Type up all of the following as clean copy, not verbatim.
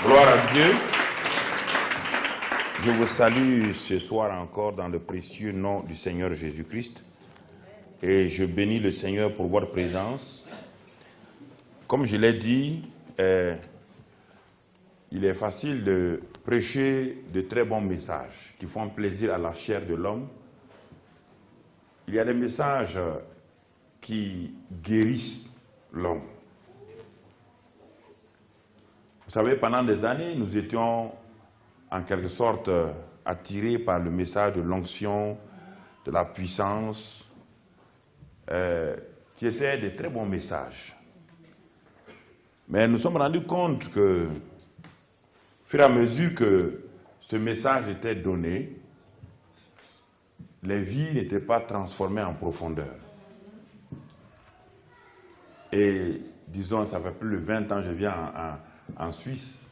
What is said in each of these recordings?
Gloire à Dieu. Je vous salue ce soir encore dans le précieux nom du Seigneur Jésus-Christ. Et je bénis le Seigneur pour votre présence. Comme je l'ai dit, il est facile de prêcher de très bons messages qui font plaisir à la chair de l'homme. Il y a des messages qui guérissent l'homme. Vous savez, pendant des années, nous étions en quelque sorte attirés par le message de l'onction, de la puissance, qui étaient de très bons messages. Mais nous nous sommes rendus compte que, au fur et à mesure que ce message était donné, les vies n'étaient pas transformées en profondeur. Et disons, ça fait plus de 20 ans que je viens en Suisse.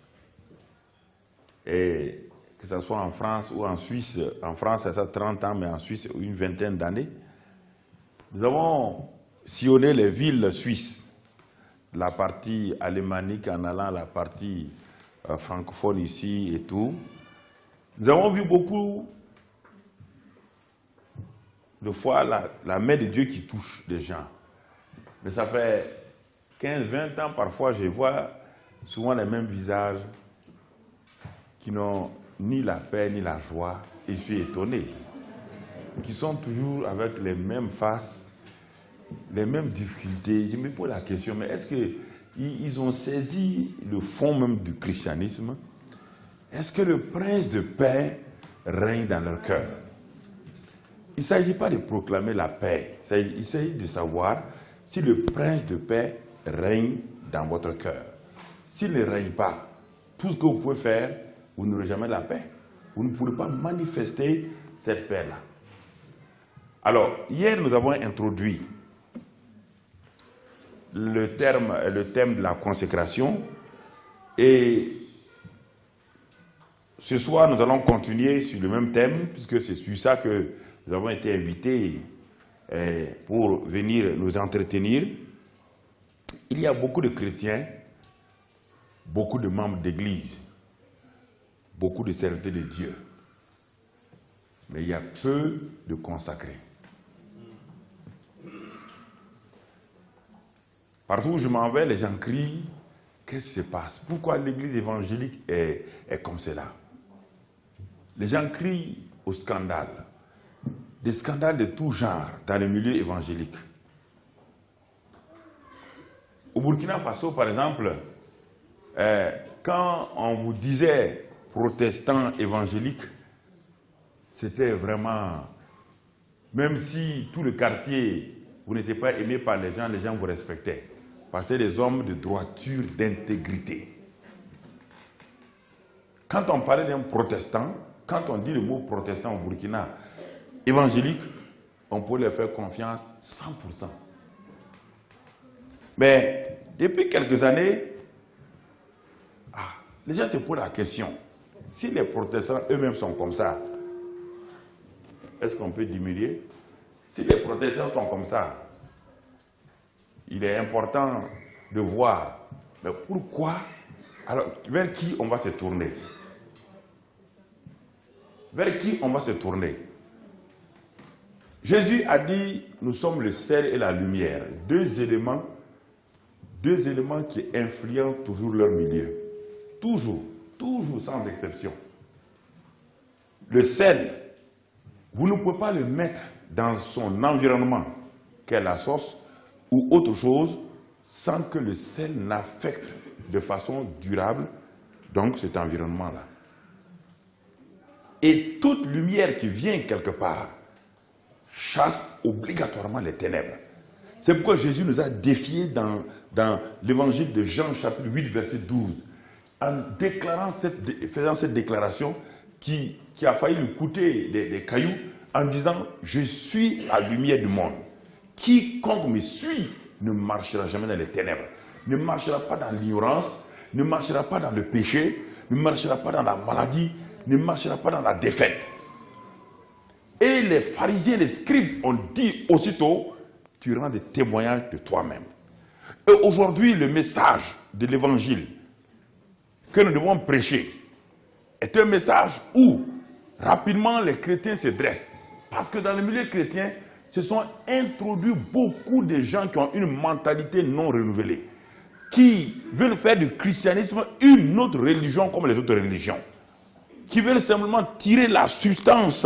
Et que ce soit en France ou en Suisse, en France ça fait 30 ans, mais en Suisse une vingtaine d'années, nous avons sillonné les villes suisses, la partie alémanique en allant à la partie francophone ici et tout. Nous avons vu beaucoup de fois la main de Dieu qui touche les gens. Mais ça fait 15-20 ans, parfois, je vois souvent les mêmes visages qui n'ont ni la paix ni la joie. Et je suis étonné. Qui sont toujours avec les mêmes faces, les mêmes difficultés. Je me pose la question, mais est-ce qu'ils ont saisi le fond même du christianisme? Est-ce que le prince de paix règne dans leur cœur? Il ne s'agit pas de proclamer la paix. Il s'agit de savoir si le prince de paix règne dans votre cœur. S'il ne règne pas, tout ce que vous pouvez faire, vous n'aurez jamais la paix. Vous ne pourrez pas manifester cette paix-là. Alors, hier, nous avons introduit le thème de la consécration. Et ce soir, nous allons continuer sur le même thème, puisque c'est sur ça que nous avons été invités pour venir nous entretenir. Il y a beaucoup de chrétiens, beaucoup de membres d'église, beaucoup de serviteurs de Dieu. Mais il y a peu de consacrés. Partout où je m'en vais, les gens crient, qu'est-ce qui se passe? Pourquoi l'église évangélique est comme cela? Les gens crient au scandale. Des scandales de tout genre dans le milieu évangélique. Au Burkina Faso, par exemple, quand on vous disait protestants évangéliques, c'était vraiment, même si tout le quartier, vous n'étiez pas aimé par les gens vous respectaient. Parce que c'était des hommes de droiture, d'intégrité. Quand on parlait d'un protestant, quand on dit le mot protestant au Burkina, évangélique, on peut leur faire confiance 100%. Mais depuis quelques années, les gens se posent la question, si les protestants eux-mêmes sont comme ça, est-ce qu'on peut diminuer? Si les protestants sont comme ça, il est important de voir, mais pourquoi? Alors, vers qui on va se tourner? Vers qui on va se tourner? Jésus a dit, nous sommes le sel et la lumière. Deux éléments qui influencent toujours leur milieu. Toujours, sans exception. Le sel, vous ne pouvez pas le mettre dans son environnement, qu'est la sauce, ou autre chose, sans que le sel n'affecte de façon durable, donc cet environnement-là. Et toute lumière qui vient quelque part, chasse obligatoirement les ténèbres. C'est pourquoi Jésus nous a défiés dans l'évangile de Jean, chapitre 8, verset 12, en faisant cette déclaration qui a failli lui coûter des cailloux, en disant « Je suis la lumière du monde. Quiconque me suit ne marchera jamais dans les ténèbres, ne marchera pas dans l'ignorance, ne marchera pas dans le péché, ne marchera pas dans la maladie, ne marchera pas dans la défaite. » Et les pharisiens, les scribes ont dit aussitôt, tu rends des témoignages de toi-même. Et aujourd'hui, le message de l'évangile que nous devons prêcher est un message où rapidement les chrétiens se dressent. Parce que dans le milieu chrétien, se sont introduits beaucoup de gens qui ont une mentalité non renouvelée, qui veulent faire du christianisme une autre religion comme les autres religions, qui veulent simplement tirer la substance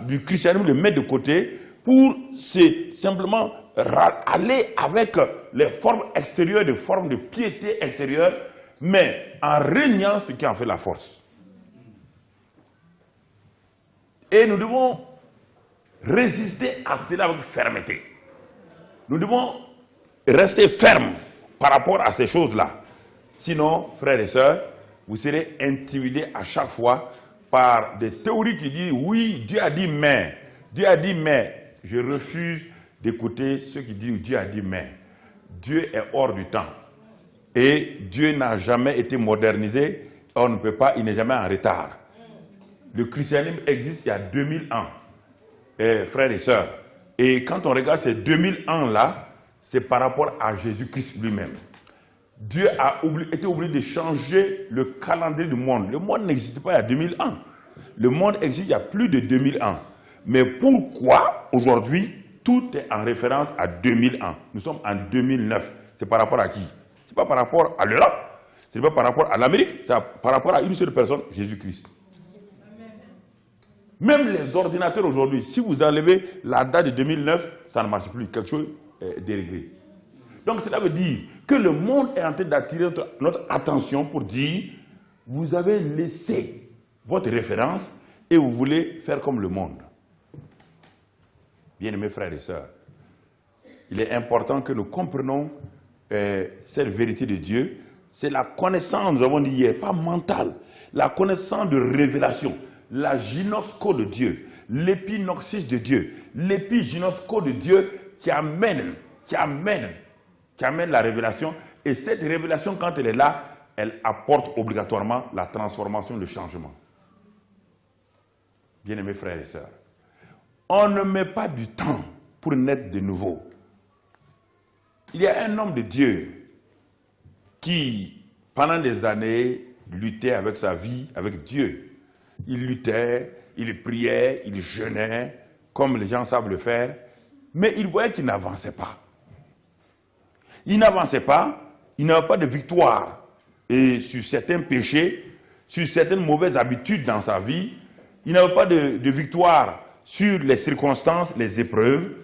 du christianisme, le mettre de côté pour simplement aller avec les formes extérieures, des formes de piété extérieure, mais en régnant ce qui en fait la force. Et nous devons résister à cela avec fermeté. Nous devons rester fermes par rapport à ces choses-là. Sinon, frères et sœurs, vous serez intimidés à chaque fois par des théories qui disent oui, Dieu a dit mais. Dieu a dit mais. Je refuse d'écouter ceux qui disent Dieu a dit mais. Dieu est hors du temps. Et Dieu n'a jamais été modernisé. On ne peut pas, il n'est jamais en retard. Le christianisme existe il y a 2000 ans, frères et sœurs. Et quand on regarde ces 2000 ans-là, c'est par rapport à Jésus-Christ lui-même. Dieu a été obligé de changer le calendrier du monde. Le monde n'existe pas il y a 2000 ans. Le monde existe il y a plus de 2000 ans. Mais pourquoi aujourd'hui tout est en référence à 2000 ans? Nous sommes en 2009. C'est par rapport à qui? Ce n'est pas par rapport à l'Europe. Ce n'est pas par rapport à l'Amérique. C'est par rapport à une seule personne, Jésus-Christ. Même les ordinateurs aujourd'hui, si vous enlevez la date de 2009, ça ne marche plus. Quelque chose est déréglé. Donc cela veut dire que le monde est en train d'attirer notre attention pour dire vous avez laissé votre référence et vous voulez faire comme le monde. Bien-aimés frères et sœurs, il est important que nous comprenions cette vérité de Dieu. C'est la connaissance, nous avons dit hier, pas mentale, la connaissance de révélation. La gynosco de Dieu, l'épinoxis de Dieu, l'épigynosco de Dieu qui amène la révélation. Et cette révélation, quand elle est là, elle apporte obligatoirement la transformation, le changement. Bien-aimés frères et sœurs, on ne met pas du temps pour naître de nouveau. Il y a un homme de Dieu qui, pendant des années, luttait avec sa vie, avec Dieu. Il luttait, il priait, il jeûnait, comme les gens savent le faire, mais il voyait qu'il n'avançait pas. Il n'avançait pas, il n'avait pas de victoire. Et sur certains péchés, sur certaines mauvaises habitudes dans sa vie, il n'avait pas de victoire sur les circonstances, les épreuves.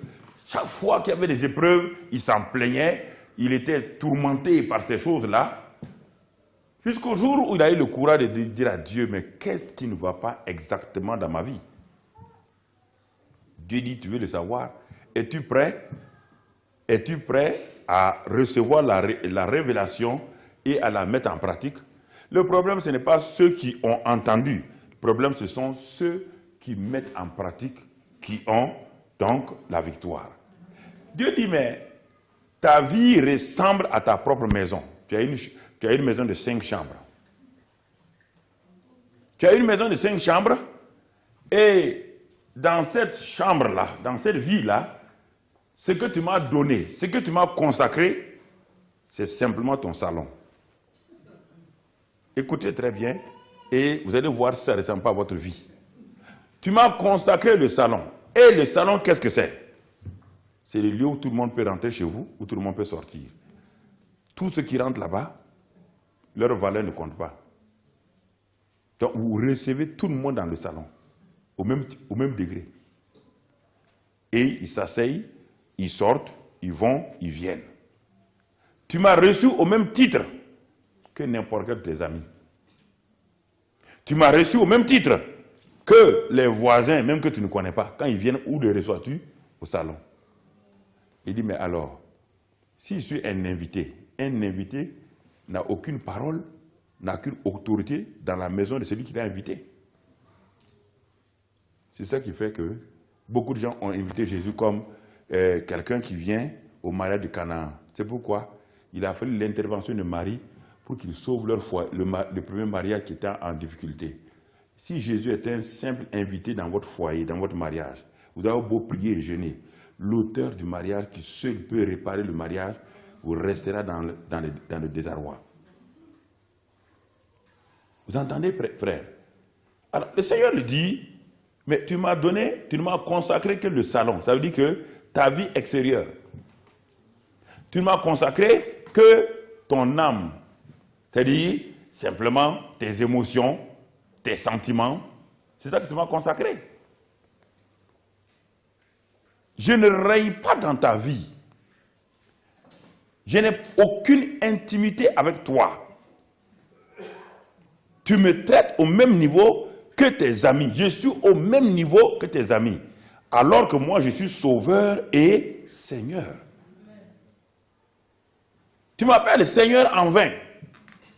Chaque fois qu'il y avait des épreuves, il s'en plaignait, il était tourmenté par ces choses-là. Jusqu'au jour où il a eu le courage de dire à Dieu, mais qu'est-ce qui ne va pas exactement dans ma vie? Dieu dit, tu veux le savoir? Es-tu prêt? Es-tu prêt à recevoir la révélation et à la mettre en pratique? Le problème, ce n'est pas ceux qui ont entendu. Le problème, ce sont ceux qui mettent en pratique, qui ont donc la victoire. Dieu dit, mais ta vie ressemble à ta propre maison. Tu as une maison de 5 chambres. Tu as une maison de 5 chambres et dans cette chambre-là, dans cette vie-là, ce que tu m'as donné, ce que tu m'as consacré, c'est simplement ton salon. Écoutez très bien et vous allez voir si ça ne ressemble pas à votre vie. Tu m'as consacré le salon. Et le salon, qu'est-ce que c'est? C'est le lieu où tout le monde peut rentrer chez vous, où tout le monde peut sortir. Tous ceux qui rentrent là-bas, leur valeur ne compte pas. Donc vous recevez tout le monde dans le salon, au même degré. Et ils s'asseyent, ils sortent, ils vont, ils viennent. Tu m'as reçu au même titre que n'importe quel de tes amis. Tu m'as reçu au même titre que les voisins, même que tu ne connais pas. Quand ils viennent, où les reçois-tu? Au salon. Il dit, mais alors, si je suis un invité n'a aucune parole, n'a aucune autorité dans la maison de celui qui l'a invité. C'est ça qui fait que beaucoup de gens ont invité Jésus comme quelqu'un qui vient au mariage de Canaan. C'est pourquoi il a fallu l'intervention de Marie pour qu'il sauve leur foi, le premier mariage qui était en difficulté. Si Jésus est un simple invité dans votre foyer, dans votre mariage, vous avez beau prier et jeûner, l'auteur du mariage qui seul peut réparer le mariage, vous resterez dans le désarroi. Vous entendez, frère? Alors, le Seigneur lui dit, mais tu m'as donné, tu ne m'as consacré que le salon. Ça veut dire que ta vie extérieure. Tu ne m'as consacré que ton âme. C'est-à-dire, simplement, tes émotions, tes sentiments. C'est ça que tu m'as consacré. Je ne règne pas dans ta vie. Je n'ai aucune intimité avec toi. Tu me traites au même niveau que tes amis. Je suis au même niveau que tes amis. Alors que moi, je suis sauveur et Seigneur. Tu m'appelles Seigneur en vain.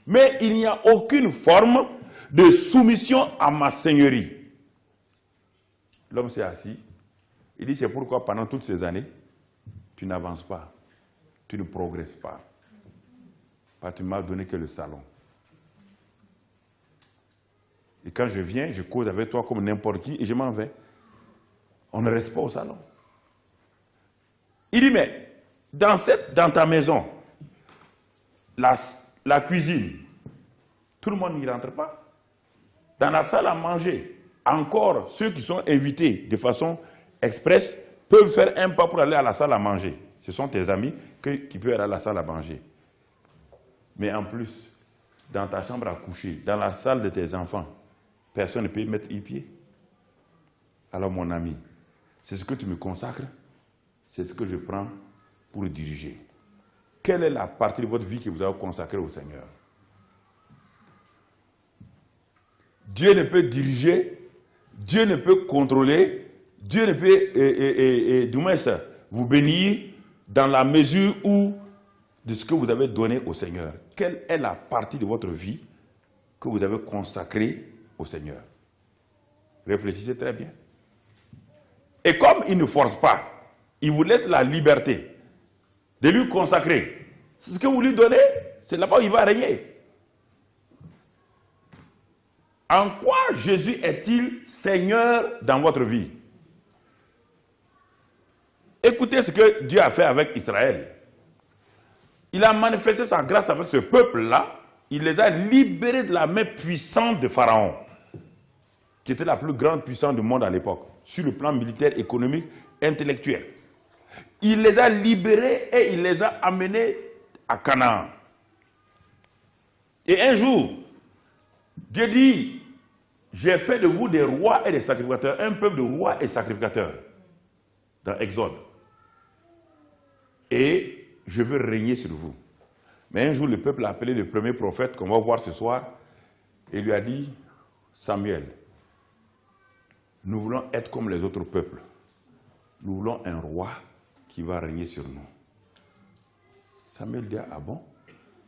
Mais il n'y a aucune forme de soumission à ma seigneurie. L'homme s'est assis. Il dit, c'est pourquoi pendant toutes ces années, tu n'avances pas. Tu ne progresses pas. Parce que tu ne m'as donné que le salon. Et quand je viens, je cause avec toi comme n'importe qui et je m'en vais. On ne reste pas au salon. Il dit, mais dans ta maison, la cuisine, tout le monde n'y rentre pas. Dans la salle à manger, encore ceux qui sont invités de façon express peuvent faire un pas pour aller à la salle à manger. Ce sont tes amis qui peuvent aller à la salle à manger. Mais en plus, dans ta chambre à coucher, dans la salle de tes enfants, personne ne peut y mettre les pieds. Alors mon ami, c'est ce que tu me consacres, c'est ce que je prends pour diriger. Quelle est la partie de votre vie que vous avez consacrée au Seigneur? Dieu ne peut diriger, Dieu ne peut contrôler, Dieu ne peut, du moins, vous bénir dans la mesure où de ce que vous avez donné au Seigneur. Quelle est la partie de votre vie que vous avez consacrée au Seigneur? Réfléchissez très bien. Et comme il ne force pas, il vous laisse la liberté de lui consacrer. C'est ce que vous lui donnez, c'est là-bas où il va régner. En quoi Jésus est-il Seigneur dans votre vie? Écoutez ce que Dieu a fait avec Israël. Il a manifesté sa grâce avec ce peuple-là. Il les a libérés de la main puissante de Pharaon, qui était la plus grande puissance du monde à l'époque, sur le plan militaire, économique, intellectuel. Il les a libérés et il les a amenés à Canaan. Et un jour, Dieu dit, j'ai fait de vous des rois et des sacrificateurs, un peuple de rois et sacrificateurs, dans Exode. Et je veux régner sur vous. Mais un jour, le peuple a appelé le premier prophète, qu'on va voir ce soir, et lui a dit, Samuel, nous voulons être comme les autres peuples. Nous voulons un roi qui va régner sur nous. Samuel dit, ah bon?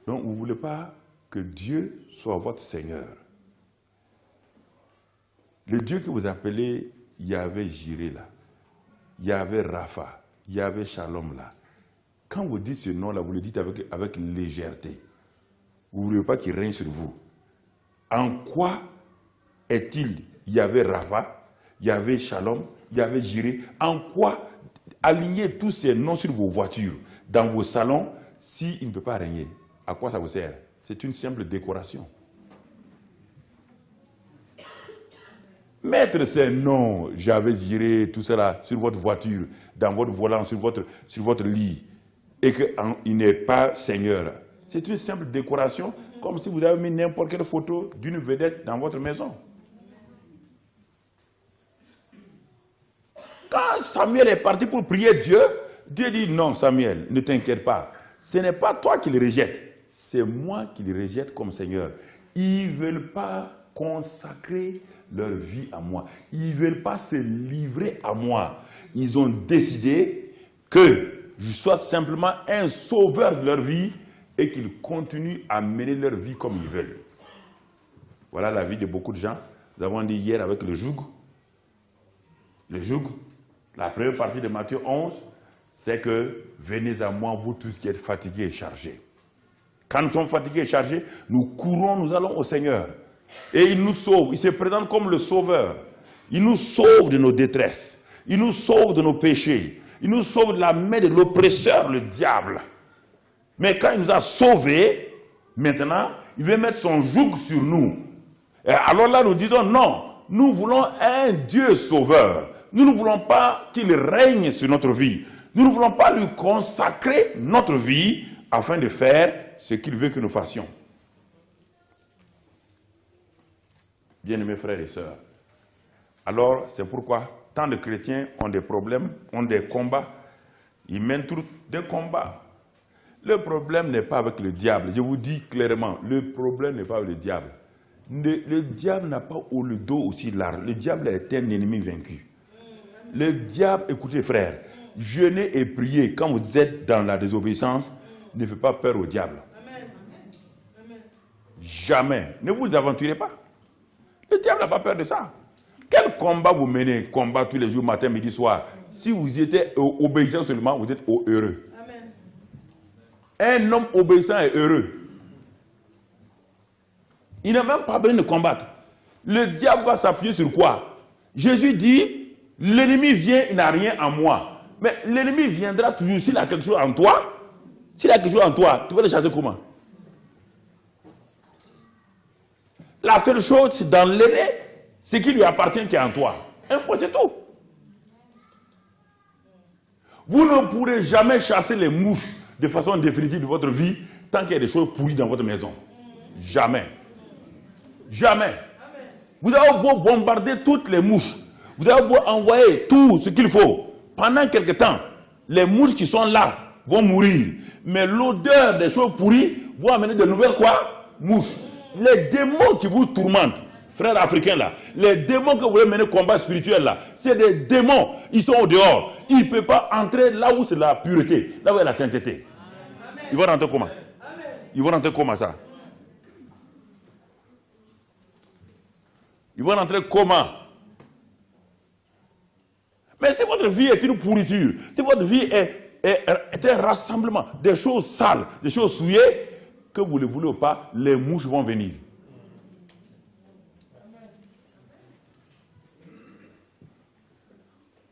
Donc vous ne voulez pas que Dieu soit votre Seigneur. Le Dieu que vous appelez Yahvé Jireh là, Yahvé Rapha, Yahvé Shalom là, quand vous dites ce nom là, vous le dites avec légèreté. Vous ne voulez pas qu'il règne sur vous. En quoi est-il Yahvé Rapha, Yahvé Shalom, Yahvé Jireh? En quoi aligner tous ces noms sur vos voitures, dans vos salons, s'il ne peut pas régner? À quoi ça vous sert? C'est une simple décoration. Mettre ces noms, Yahvé Jireh, tout cela, sur votre voiture, dans votre volant, sur votre lit, et qu'il n'est pas Seigneur, c'est une simple décoration, comme si vous avez mis n'importe quelle photo d'une vedette dans votre maison. Quand Samuel est parti pour prier Dieu, Dieu dit, non Samuel, ne t'inquiète pas. Ce n'est pas toi qui le rejettes, c'est moi qui le rejette comme Seigneur. Ils ne veulent pas consacrer leur vie à moi. Ils ne veulent pas se livrer à moi. Ils ont décidé que je sois simplement un sauveur de leur vie et qu'ils continuent à mener leur vie comme ils veulent. Voilà la vie de beaucoup de gens. Nous avons dit hier avec le joug. Le joug, la première partie de Matthieu 11, c'est que venez à moi, vous tous qui êtes fatigués et chargés. Quand nous sommes fatigués et chargés, nous courons, nous allons au Seigneur. Et il nous sauve, il se présente comme le sauveur. Il nous sauve de nos détresses. Il nous sauve de nos péchés. Il nous sauve de la main de l'oppresseur, le diable. Mais quand il nous a sauvés, maintenant, il veut mettre son joug sur nous. Et alors là, nous disons non, nous voulons un Dieu sauveur. Nous ne voulons pas qu'il règne sur notre vie. Nous ne voulons pas lui consacrer notre vie afin de faire ce qu'il veut que nous fassions. Bien-aimés frères et sœurs, alors c'est pourquoi tant de chrétiens ont des problèmes, ont des combats. Ils mènent tous des combats. Le problème n'est pas avec le diable. Je vous dis clairement, le problème n'est pas avec le diable. Le diable n'a pas le dos aussi large. Le diable est un ennemi vaincu. Le diable, écoutez frères, jeûner et prier quand vous êtes dans la désobéissance ne fait pas peur au diable. Jamais. Ne vous aventurez pas. Le diable n'a pas peur de ça. Quel combat vous menez? Combat tous les jours, matin, midi, soir. Si vous étiez obéissant seulement, vous êtes heureux. Amen. Un homme obéissant est heureux. Il n'a même pas besoin de combattre. Le diable va s'appuyer sur quoi? Jésus dit, l'ennemi vient, il n'a rien en moi. Mais l'ennemi viendra toujours s'il a quelque chose en toi. S'il a quelque chose en toi, tu vas le chasser comment? La seule chose dans l'ennemi, c'est qui lui appartient qui est en toi. C'est tout. Vous ne pourrez jamais chasser les mouches de façon définitive de votre vie tant qu'il y a des choses pourries dans votre maison. Jamais. Jamais. Vous avez beau bombarder toutes les mouches, vous avez beau envoyer tout ce qu'il faut. Pendant quelque temps, les mouches qui sont là vont mourir. Mais l'odeur des choses pourries va amener de nouvelles quoi? Mouches. Les démons qui vous tourmentent, frères africains là, les démons que vous voulez mener combat spirituel là, c'est des démons. Ils sont au dehors. Ils ne peuvent pas entrer là où c'est la pureté, là où il y a la sainteté. Ils vont rentrer comment? Ils vont rentrer comment ça? Ils vont rentrer comment? Mais si votre vie est une pourriture, si votre vie est un rassemblement des choses sales, des choses souillées, que vous le voulez ou pas, les mouches vont venir.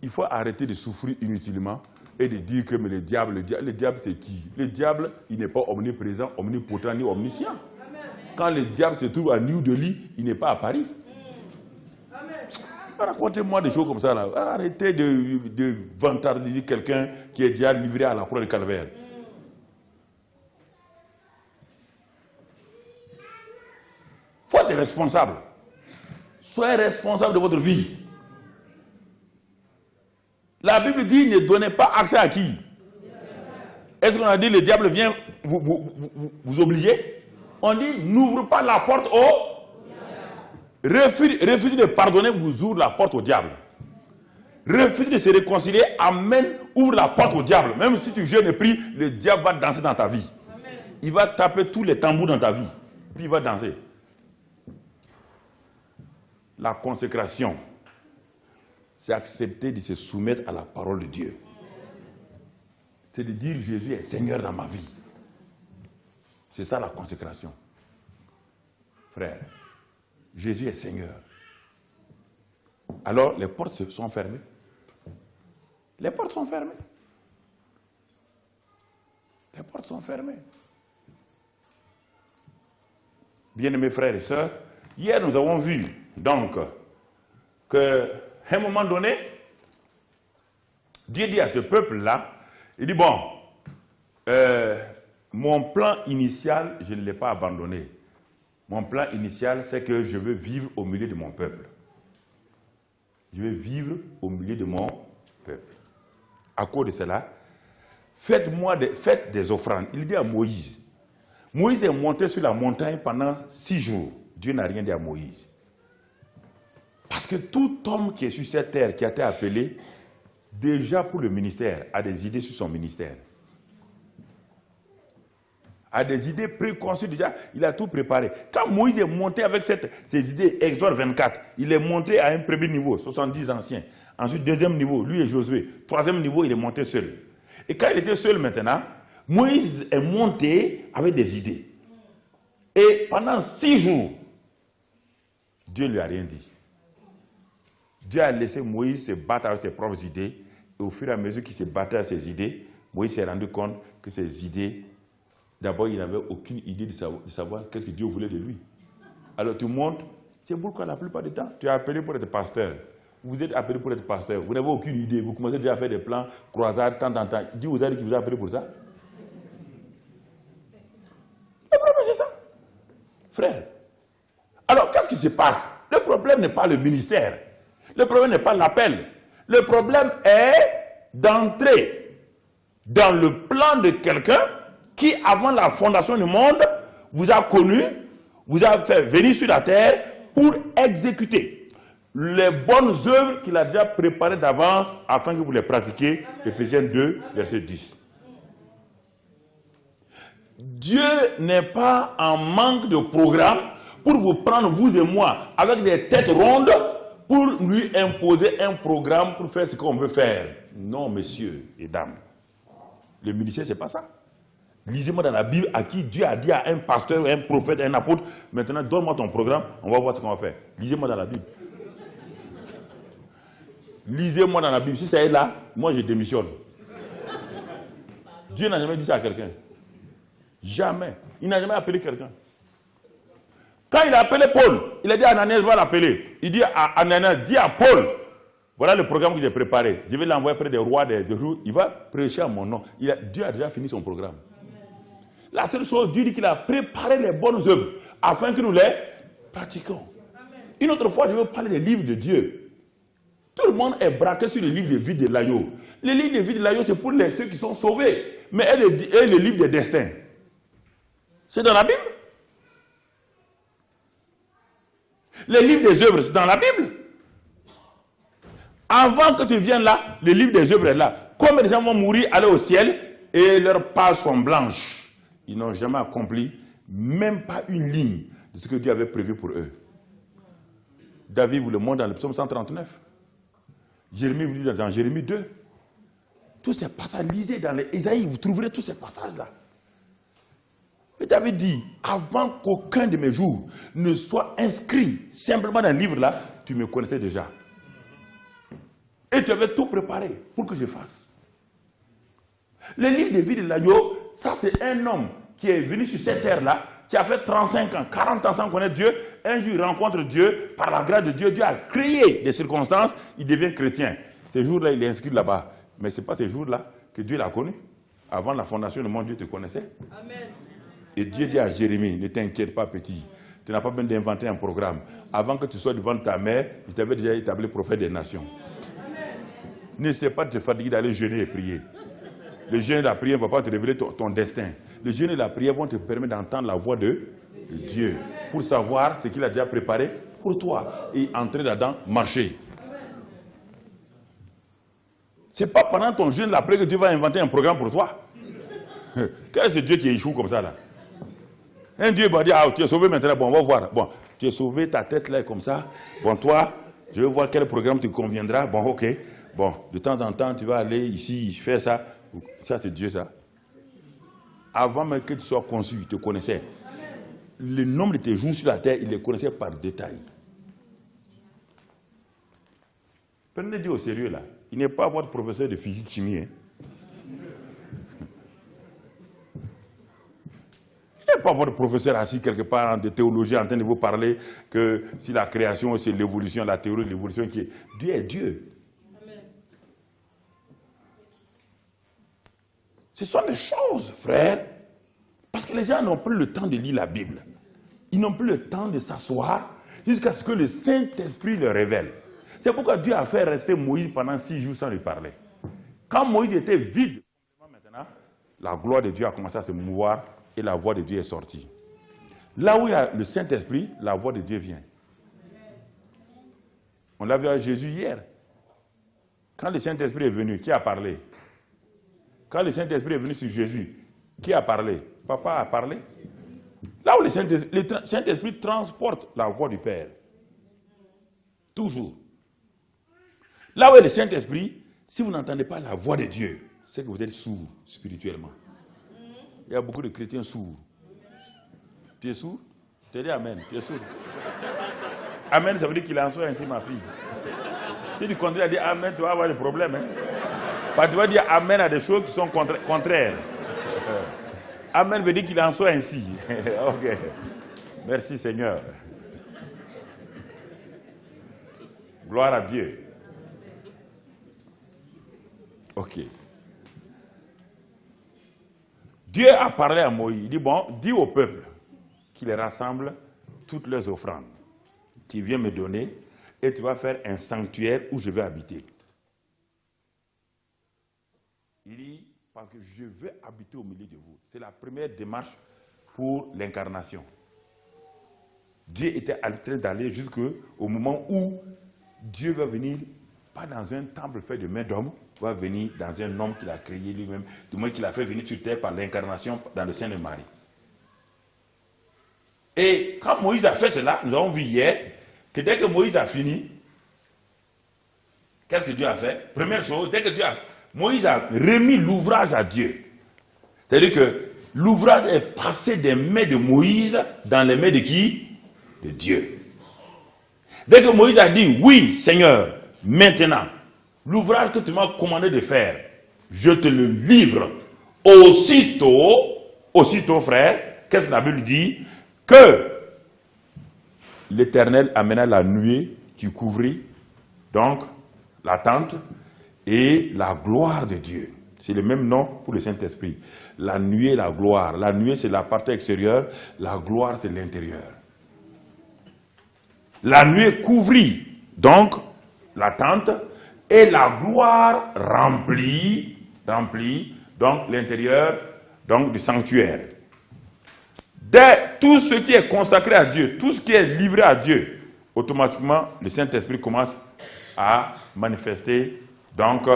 Il faut arrêter de souffrir inutilement et de dire que mais le diable c'est qui? Le diable, il n'est pas omniprésent, omnipotent ni omniscient. Quand le diable se trouve à New Delhi, il n'est pas à Paris. Racontez-moi des choses comme ça là. Arrêtez de vantardiser quelqu'un qui est déjà livré à la croix du calvaire. Il faut être responsable. Soyez responsable de votre vie. La Bible dit ne donnez pas accès à qui? Est-ce qu'on a dit le diable vient vous obliger? On dit n'ouvre pas la porte au refusez de pardonner, vous ouvre la porte au diable. Refusez de se réconcilier, ouvre la porte au diable. Même si tu jeûnes et pries, le diable va danser dans ta vie. Amen. Il va taper tous les tambours dans ta vie. Puis il va danser. La consécration, c'est accepter de se soumettre à la parole de Dieu. C'est de dire Jésus est Seigneur dans ma vie. C'est ça la consécration. Frère, Jésus est Seigneur. Alors les portes sont fermées. Les portes sont fermées. Les portes sont fermées. Bien-aimés frères et sœurs, hier nous avons vu donc qu'à un moment donné, Dieu dit à ce peuple-là, il dit bon, mon plan initial, je ne l'ai pas abandonné. Mon plan initial, c'est que je veux vivre au milieu de mon peuple. Je veux vivre au milieu de mon peuple. À cause de cela, faites des offrandes. Il dit à Moïse. Moïse est monté sur la montagne pendant 6 jours. Dieu n'a rien dit à Moïse. Parce que tout homme qui est sur cette terre, qui a été appelé, déjà pour le ministère, a des idées sur son ministère. A des idées préconçues déjà, il a tout préparé. Quand Moïse est monté avec ces idées, Exode 24, il est monté à un premier niveau, 70 anciens. Ensuite, deuxième niveau, lui et Josué. Troisième niveau, il est monté seul. Et quand il était seul maintenant, Moïse est monté avec des idées. Et pendant 6 jours, Dieu ne lui a rien dit. Dieu a laissé Moïse se battre avec ses propres idées. Et au fur et à mesure qu'il se battait avec ses idées, Moïse s'est rendu compte que ses idées, d'abord, il n'avait aucune idée de savoir qu'est-ce que Dieu voulait de lui. Alors tu montes, C'est pourquoi la plupart du temps, tu es appelé pour être pasteur. Vous êtes appelé pour être pasteur. Vous n'avez aucune idée. Vous commencez déjà à faire des plans, croisades, temps en temps. Dis aux amis qui vous a appelé pour ça. Le problème, c'est ça. Frère. Alors, qu'est-ce qui se passe? Le problème n'est pas le ministère. Le problème n'est pas l'appel. Le problème est d'entrer dans le plan de quelqu'un qui, avant la fondation du monde, vous a connu, vous a fait venir sur la terre pour exécuter les bonnes œuvres qu'il a déjà préparées d'avance afin que vous les pratiquiez. Ephésiens 2, verset 10. Dieu n'est pas en manque de programme pour vous prendre, vous et moi, avec des têtes rondes, pour lui imposer un programme pour faire ce qu'on veut faire. Non, messieurs et dames. Le ministère, c'est pas ça. Lisez-moi dans la Bible à qui Dieu a dit à un pasteur, un prophète, un apôtre, maintenant donne-moi ton programme, on va voir ce qu'on va faire. Lisez-moi dans la Bible. Lisez-moi dans la Bible. Si ça est là, moi je démissionne. Dieu n'a jamais dit ça à quelqu'un. Jamais. Il n'a jamais appelé quelqu'un. Quand il a appelé Paul, il a dit à Ananias, va l'appeler. Il dit à Ananias, dis à Paul, voilà le programme que j'ai préparé. Je vais l'envoyer près des rois des jours. Il va prêcher à mon nom. Dieu a déjà fini son programme. La seule chose, Dieu dit qu'il a préparé les bonnes œuvres afin que nous les pratiquions. Une autre fois, je veux parler des livres de Dieu. Tout le monde est braqué sur les livres de vie de l'agneau. Les livres de vie de l'agneau, c'est pour ceux qui sont sauvés. Mais et les livres des destins, c'est dans la Bible. Les livres des œuvres, c'est dans la Bible. Avant que tu viennes là, le livre des œuvres est là. Combien de gens vont mourir, aller au ciel, et leurs pages sont blanches. Ils n'ont jamais accompli même pas une ligne de ce que Dieu avait prévu pour eux. David vous le montre dans le psaume 139. Jérémie vous dit dans Jérémie 2. Tous ces passages, lisez dans les Isaïe, vous trouverez tous ces passages-là. Et David dit, avant qu'aucun de mes jours ne soit inscrit simplement dans le livre-là, tu me connaissais déjà. Et tu avais tout préparé pour que je fasse. Le livre de vie de l'agneau, ça c'est un homme qui est venu sur cette terre-là, qui a fait 35 ans, 40 ans sans connaître Dieu. Un jour, il rencontre Dieu, par la grâce de Dieu. Dieu a créé des circonstances, il devient chrétien. Ces jours-là, il est inscrit là-bas. Mais ce n'est pas ces jours-là que Dieu l'a connu. Avant la fondation du monde, Dieu te connaissait. Amen. Et Dieu dit à Jérémie, ne t'inquiète pas petit, tu n'as pas besoin d'inventer un programme. Avant que tu sois devant ta mère, je t'avais déjà établi prophète des nations. N'essaie pas de te fatiguer d'aller jeûner et prier. Le jeûne et la prière ne vont pas te révéler ton destin. Le jeûne et la prière vont te permettre d'entendre la voix de Dieu pour savoir ce qu'il a déjà préparé pour toi et entrer là-dedans, marcher. Ce n'est pas pendant ton jeûne et la prière que Dieu va inventer un programme pour toi. Quel est ce Dieu qui échoue comme ça là? Un Dieu va dire, ah, tu es sauvé maintenant, bon, on va voir. Bon, tu es sauvé, ta tête là est comme ça. Bon, toi, je vais voir quel programme te conviendra. Bon, ok. Bon, de temps en temps, tu vas aller ici, faire ça. Ça, c'est Dieu, ça. Avant même que tu sois conçu, il te connaissait. Le nombre de tes jours sur la terre, il les connaissait par détail. Prenez Dieu au sérieux, là. Il n'est pas votre professeur de physique-chimie, hein. Il n'est pas votre professeur assis quelque part de théologie en train de vous parler que si la création, c'est l'évolution, la théorie de l'évolution qui est... Dieu est Dieu. Amen. Ce sont des choses, frère. Parce que les gens n'ont plus le temps de lire la Bible. Ils n'ont plus le temps de s'asseoir jusqu'à ce que le Saint-Esprit le révèle. C'est pourquoi Dieu a fait rester Moïse pendant 6 jours sans lui parler. Quand Moïse était vide, maintenant, la gloire de Dieu a commencé à se mouvoir et la voix de Dieu est sortie. Là où il y a le Saint-Esprit, la voix de Dieu vient. On l'a vu à Jésus hier. Quand le Saint-Esprit est venu, qui a parlé? Quand le Saint-Esprit est venu sur Jésus, qui a parlé? Papa a parlé. Là où le Saint-Esprit transporte la voix du Père. Toujours. Là où est le Saint-Esprit, si vous n'entendez pas la voix de Dieu, c'est que vous êtes sourd spirituellement. Il y a beaucoup de chrétiens sourds. Tu es sourd? Tu as dit Amen. Tu es sourd. Amen, ça veut dire qu'il en soit ainsi, ma fille. Si tu continues à dire Amen, tu vas avoir des problèmes. Hein? Parce que tu vas dire Amen à des choses qui sont contraires. Amen veut dire qu'il en soit ainsi. Ok. Merci Seigneur. Gloire à Dieu. Ok. Dieu a parlé à Moïse. Il dit, bon, dis au peuple qu'il rassemble toutes leurs offrandes qu'il vient me donner et tu vas faire un sanctuaire où je vais habiter. Il dit, parce que je veux habiter au milieu de vous. C'est la première démarche pour l'incarnation. Dieu était en train d'aller jusqu'au moment où Dieu va venir, pas dans un temple fait de main d'homme, va venir dans un homme qu'il a créé lui-même, du moins qu'il a fait venir sur terre par l'incarnation dans le sein de Marie. Et quand Moïse a fait cela, nous avons vu hier que dès que Moïse a fini, qu'est-ce que Dieu a fait? Première chose, Moïse a remis l'ouvrage à Dieu. C'est-à-dire que l'ouvrage est passé des mains de Moïse dans les mains de qui? De Dieu. Dès que Moïse a dit, oui Seigneur, maintenant, l'ouvrage que tu m'as commandé de faire, je te le livre. Aussitôt frère, qu'est-ce que la Bible dit? Que l'Éternel amena la nuée qui couvrit donc la tente et la gloire de Dieu. C'est le même nom pour le Saint-Esprit. La nuée, la gloire. La nuée, c'est la partie extérieure. La gloire, c'est l'intérieur. La nuée couvrit donc la tente et la gloire remplit donc l'intérieur donc du sanctuaire. Dès tout ce qui est consacré à Dieu, tout ce qui est livré à Dieu, automatiquement le Saint-Esprit commence à manifester donc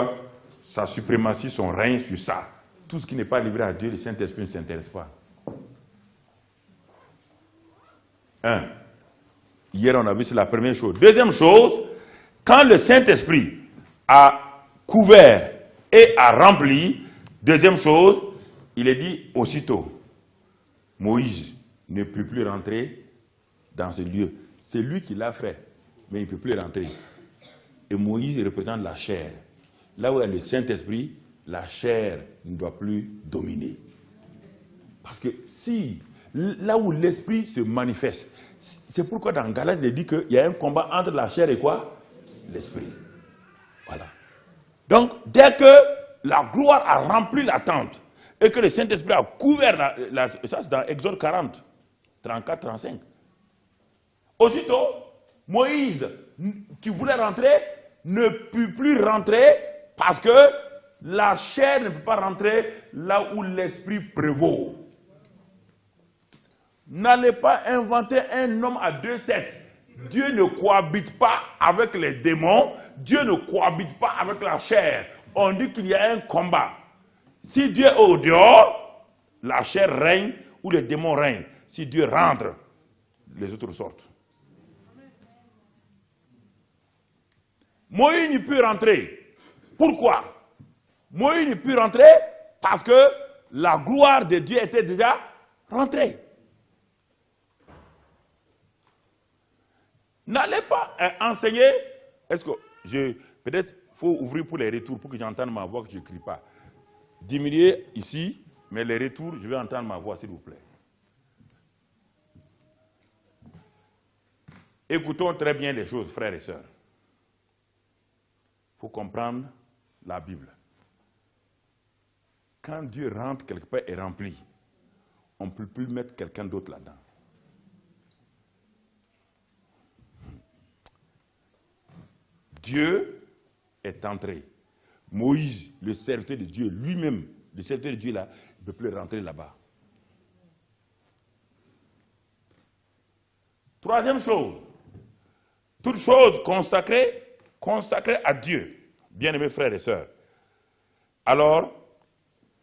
sa suprématie, son règne sur ça. Tout ce qui n'est pas livré à Dieu, le Saint-Esprit ne s'intéresse pas. Hier, on a vu, c'est la première chose. Deuxième chose, quand le Saint-Esprit a couvert et a rempli, deuxième chose, il est dit aussitôt, Moïse ne peut plus rentrer dans ce lieu. C'est lui qui l'a fait, mais il ne peut plus rentrer. Et Moïse représente la chair. Là où il y a le Saint-Esprit, la chair ne doit plus dominer. Parce que si, là où l'Esprit se manifeste, c'est pourquoi dans Galates, il dit qu'il y a un combat entre la chair et quoi? L'Esprit. Voilà. Donc, dès que la gloire a rempli la tente et que le Saint-Esprit a couvert ça c'est dans Exode 40, 34, 35. Aussitôt, Moïse, qui voulait rentrer, ne peut plus rentrer parce que la chair ne peut pas rentrer là où l'Esprit prévaut. N'allez pas inventer un homme à deux têtes. Dieu ne cohabite pas avec les démons. Dieu ne cohabite pas avec la chair. On dit qu'il y a un combat. Si Dieu est au dehors, la chair règne ou les démons règnent. Si Dieu rentre, les autres sortent. Moïse ne peut rentrer. Pourquoi? Moïse ne peut rentrer parce que la gloire de Dieu était déjà rentrée. N'allez pas enseigner. Est-ce que peut-être faut ouvrir pour les retours pour que j'entende ma voix, que je ne crie pas. Diminuez ici, mais les retours, je vais entendre ma voix, s'il vous plaît. Écoutons très bien les choses, frères et sœurs. Il faut comprendre la Bible. Quand Dieu rentre quelque part et rempli, on ne peut plus mettre quelqu'un d'autre là-dedans. Dieu est entré. Moïse, le serviteur de Dieu, lui-même, le serviteur de Dieu là, ne peut plus rentrer là-bas. Troisième chose, toute chose consacrée à Dieu, bien-aimés frères et sœurs. Alors,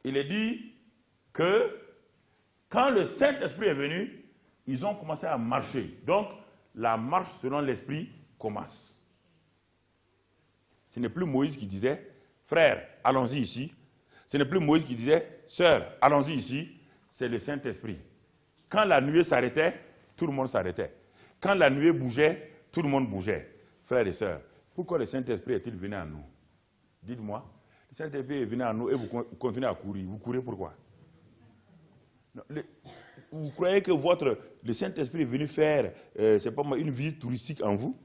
il est dit que quand le Saint-Esprit est venu, ils ont commencé à marcher. Donc, la marche selon l'Esprit commence. Ce n'est plus Moïse qui disait, frère, allons-y ici. Ce n'est plus Moïse qui disait, sœur, allons-y ici. C'est le Saint-Esprit. Quand la nuée s'arrêtait, tout le monde s'arrêtait. Quand la nuée bougeait, tout le monde bougeait. Frères et sœurs, pourquoi le Saint-Esprit est-il venu à nous? Dites-moi. Le Saint-Esprit est venu à nous et vous continuez à courir. Vous courez pourquoi? Non, vous croyez que le Saint-Esprit est venu faire, c'est pas moi, une visite touristique en vous?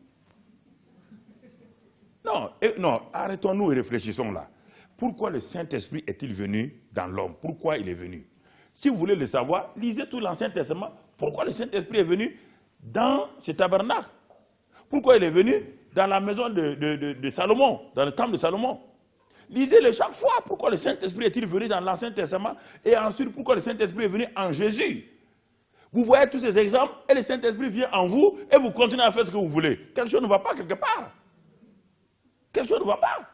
non, arrêtons-nous et réfléchissons là. Pourquoi le Saint-Esprit est-il venu dans l'homme? Pourquoi il est venu? Si vous voulez le savoir, lisez tout l'Ancien Testament. Pourquoi le Saint-Esprit est venu dans ce tabernacle? Pourquoi il est venu dans la maison de Salomon, dans le temple de Salomon? Lisez-le chaque fois. Pourquoi le Saint-Esprit est-il venu dans l'Ancien Testament? Et ensuite, pourquoi le Saint-Esprit est venu en Jésus? Vous voyez tous ces exemples et le Saint-Esprit vient en vous et vous continuez à faire ce que vous voulez. Quelque chose ne va pas quelque part. Quelque chose ne va pas.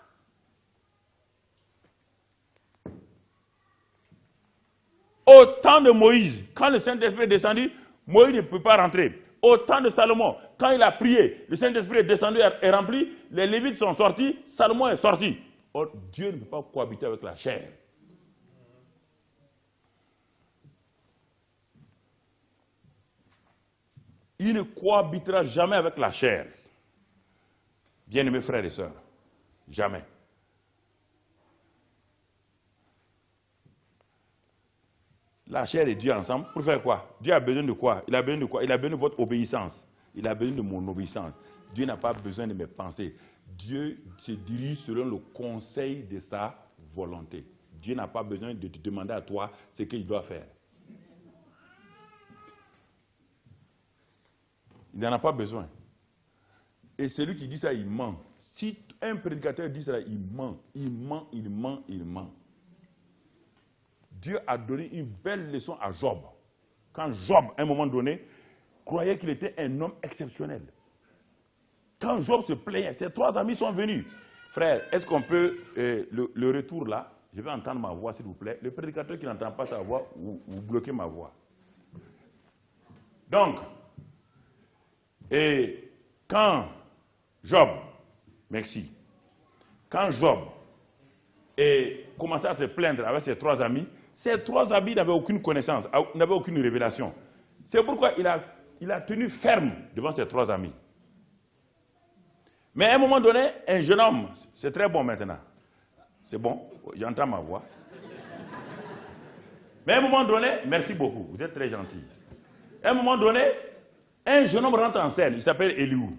Au temps de Moïse, quand le Saint-Esprit est descendu, Moïse ne peut pas rentrer. Au temps de Salomon, quand il a prié, le Saint-Esprit est descendu et rempli, les Lévites sont sortis, Salomon est sorti. Or, Dieu ne peut pas cohabiter avec la chair. Il ne cohabitera jamais avec la chair. Bien-aimés frères et sœurs, jamais. La chair et Dieu ensemble, pour faire quoi? Dieu a besoin de quoi? Il a besoin de quoi? Il a besoin de votre obéissance. Il a besoin de mon obéissance. Dieu n'a pas besoin de mes pensées. Dieu se dirige selon le conseil de sa volonté. Dieu n'a pas besoin de te demander à toi ce qu'il doit faire. Il n'en a pas besoin. Et celui qui dit ça, il ment. Si un prédicateur dit ça, il ment. Il ment, il ment, il ment. Dieu a donné une belle leçon à Job. Quand Job, à un moment donné, croyait qu'il était un homme exceptionnel. Quand Job se plaignait, ses 3 amis sont venus. Frère, est-ce qu'on peut, le retour là, je vais entendre ma voix s'il vous plaît. Le prédicateur qui n'entend pas sa voix, vous bloquez ma voix. Donc, et quand Job, merci, quand Job commençait à se plaindre avec ses 3 amis, ces 3 amis n'avaient aucune connaissance, n'avaient aucune révélation. C'est pourquoi il a tenu ferme devant ses 3 amis. Mais à un moment donné, un jeune homme, c'est très bon maintenant. C'est bon, j'entends ma voix. Mais à un moment donné, merci beaucoup, vous êtes très gentil. À un moment donné, un jeune homme rentre en scène, il s'appelle Eliou.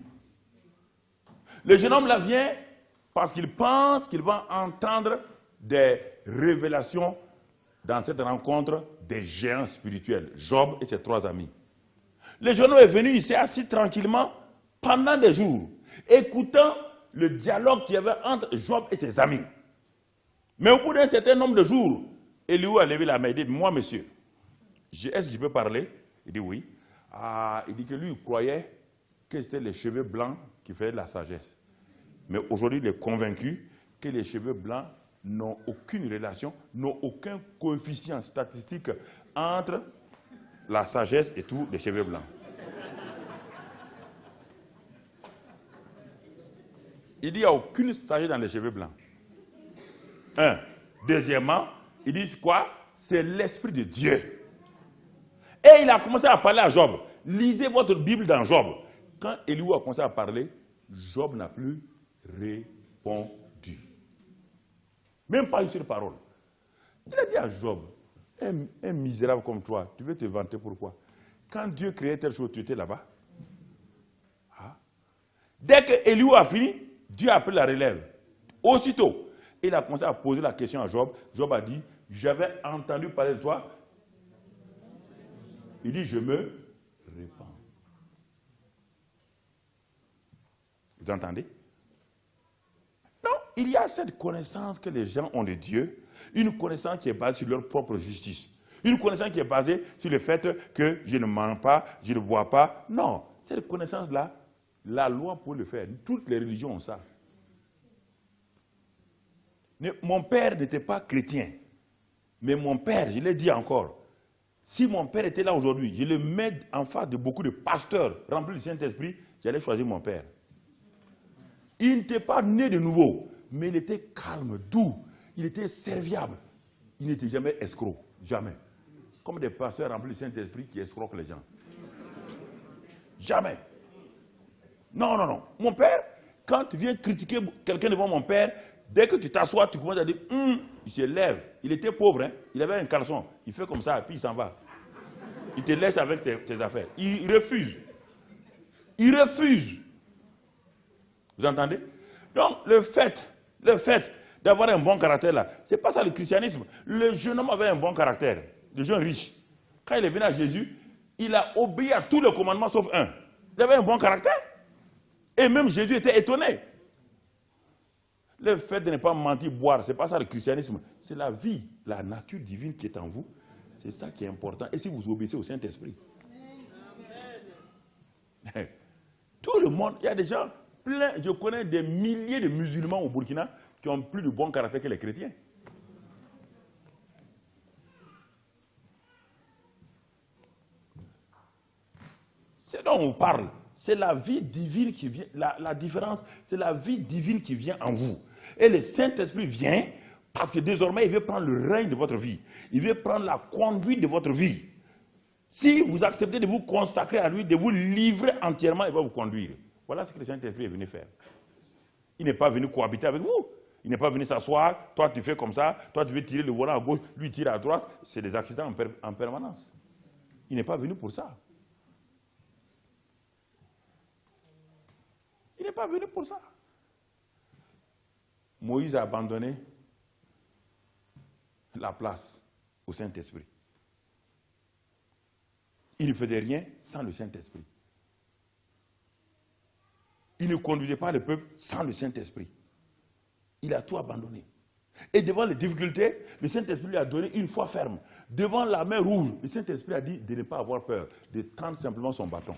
Le jeune homme là vient parce qu'il pense qu'il va entendre des révélations dans cette rencontre des géants spirituels, Job et ses 3 amis. Le jeune homme est venu, il s'est assis tranquillement pendant des jours, écoutant le dialogue qu'il y avait entre Job et ses amis. Mais au bout d'un certain nombre de jours, Eliou a levé la main et dit, moi monsieur, est-ce que je peux parler? Il dit oui. Il dit que lui, il croyait que c'était les cheveux blancs qui faisaient la sagesse. Mais aujourd'hui, il est convaincu que les cheveux blancs n'ont aucune relation, n'ont aucun coefficient statistique entre la sagesse et tous les cheveux blancs. Il dit qu'il n'y a aucune sagesse dans les cheveux blancs. Deuxièmement, ils disent quoi? C'est l'Esprit de Dieu. Et il a commencé à parler à Job. Lisez votre Bible dans Job. Quand Eliou a commencé à parler, Job n'a plus répondu. Même pas une seule parole. Il a dit à Job, un misérable comme toi, tu veux te vanter pourquoi? Quand Dieu créait telle chose, tu étais là-bas. Dès que Eliou a fini, Dieu a pris la relève. Aussitôt, il a commencé à poser la question à Job. Job a dit, j'avais entendu parler de toi. Il dit, je me répands. Vous entendez? Non, il y a cette connaissance que les gens ont de Dieu, une connaissance qui est basée sur leur propre justice. Une connaissance qui est basée sur le fait que je ne mens pas, je ne bois pas. Non, cette connaissance-là, la loi peut le faire. Toutes les religions ont ça. Mon père n'était pas chrétien. Mais mon père, je l'ai dit encore, si mon père était là aujourd'hui, je le mets en face de beaucoup de pasteurs remplis du Saint-Esprit, j'allais choisir mon père. Il n'était pas né de nouveau, mais il était calme, doux, il était serviable. Il n'était jamais escroc, jamais. Comme des pasteurs remplis du Saint-Esprit qui escroquent les gens. Jamais. Non, non, non. Mon père, quand tu viens critiquer quelqu'un devant mon père, dès que tu t'assois, tu commences à dire, il se lève. Il était pauvre, hein? Il avait un caleçon. Il fait comme ça, puis il s'en va. Il te laisse avec tes affaires. Il refuse. Il refuse. Vous entendez? Donc, le fait d'avoir un bon caractère là, c'est pas ça le christianisme. Le jeune homme avait un bon caractère, le jeune riche. Quand il est venu à Jésus, il a obéi à tous les commandements sauf un. Il avait un bon caractère. Et même Jésus était étonné. Le fait de ne pas mentir, boire, c'est pas ça le christianisme. C'est la vie, la nature divine qui est en vous. C'est ça qui est important. Et si vous obéissez au Saint-Esprit. Tout le monde, il y a des gens plein, je connais des milliers de musulmans au Burkina qui ont plus de bon caractère que les chrétiens. C'est dont on parle. C'est la vie divine qui vient, la différence, c'est la vie divine qui vient en vous. Et le Saint-Esprit vient parce que désormais, il veut prendre le règne de votre vie. Il veut prendre la conduite de votre vie. Si vous acceptez de vous consacrer à lui, de vous livrer entièrement, il va vous conduire. Voilà ce que le Saint-Esprit est venu faire. Il n'est pas venu cohabiter avec vous. Il n'est pas venu s'asseoir, toi tu fais comme ça, toi tu veux tirer le volant à gauche, lui tire à droite. C'est des accidents en permanence. Il n'est pas venu pour ça. Il n'est pas venu pour ça. Moïse a abandonné la place au Saint-Esprit. Il ne faisait rien sans le Saint-Esprit. Il ne conduisait pas le peuple sans le Saint-Esprit. Il a tout abandonné. Et devant les difficultés, le Saint-Esprit lui a donné une foi ferme. Devant la mer rouge, le Saint-Esprit a dit de ne pas avoir peur, de tendre simplement son bâton.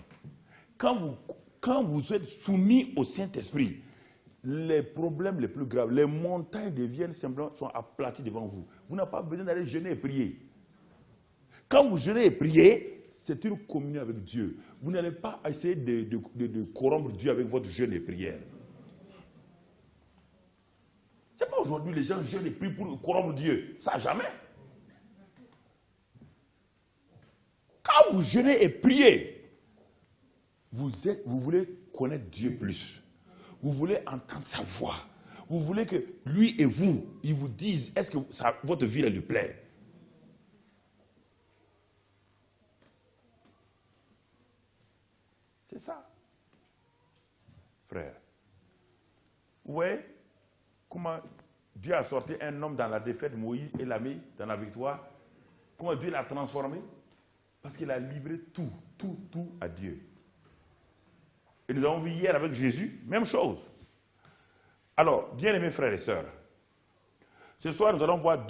Quand vous êtes soumis au Saint-Esprit, les problèmes les plus graves, les montagnes deviennent simplement, sont aplaties devant vous. Vous n'avez pas besoin d'aller jeûner et prier. Quand vous jeûnez et priez, c'est une communion avec Dieu. Vous n'allez pas essayer de corrompre Dieu avec votre jeûne et prière. Ce n'est pas aujourd'hui les gens jeûnent et prient pour corrompre Dieu. Ça, jamais. Quand vous jeûnez et priez, vous voulez connaître Dieu plus. Vous voulez entendre sa voix. Vous voulez que lui et vous, ils vous disent, est-ce que votre vie lui plaît? C'est ça. Frère. Vous voyez comment Dieu a sorti un homme dans la défaite, Moïse, et l'a mis dans la victoire. Comment Dieu l'a transformé? Parce qu'il a livré tout à Dieu. Et nous avons vu hier avec Jésus, même chose. Alors, bien-aimés frères et sœurs, ce soir nous allons voir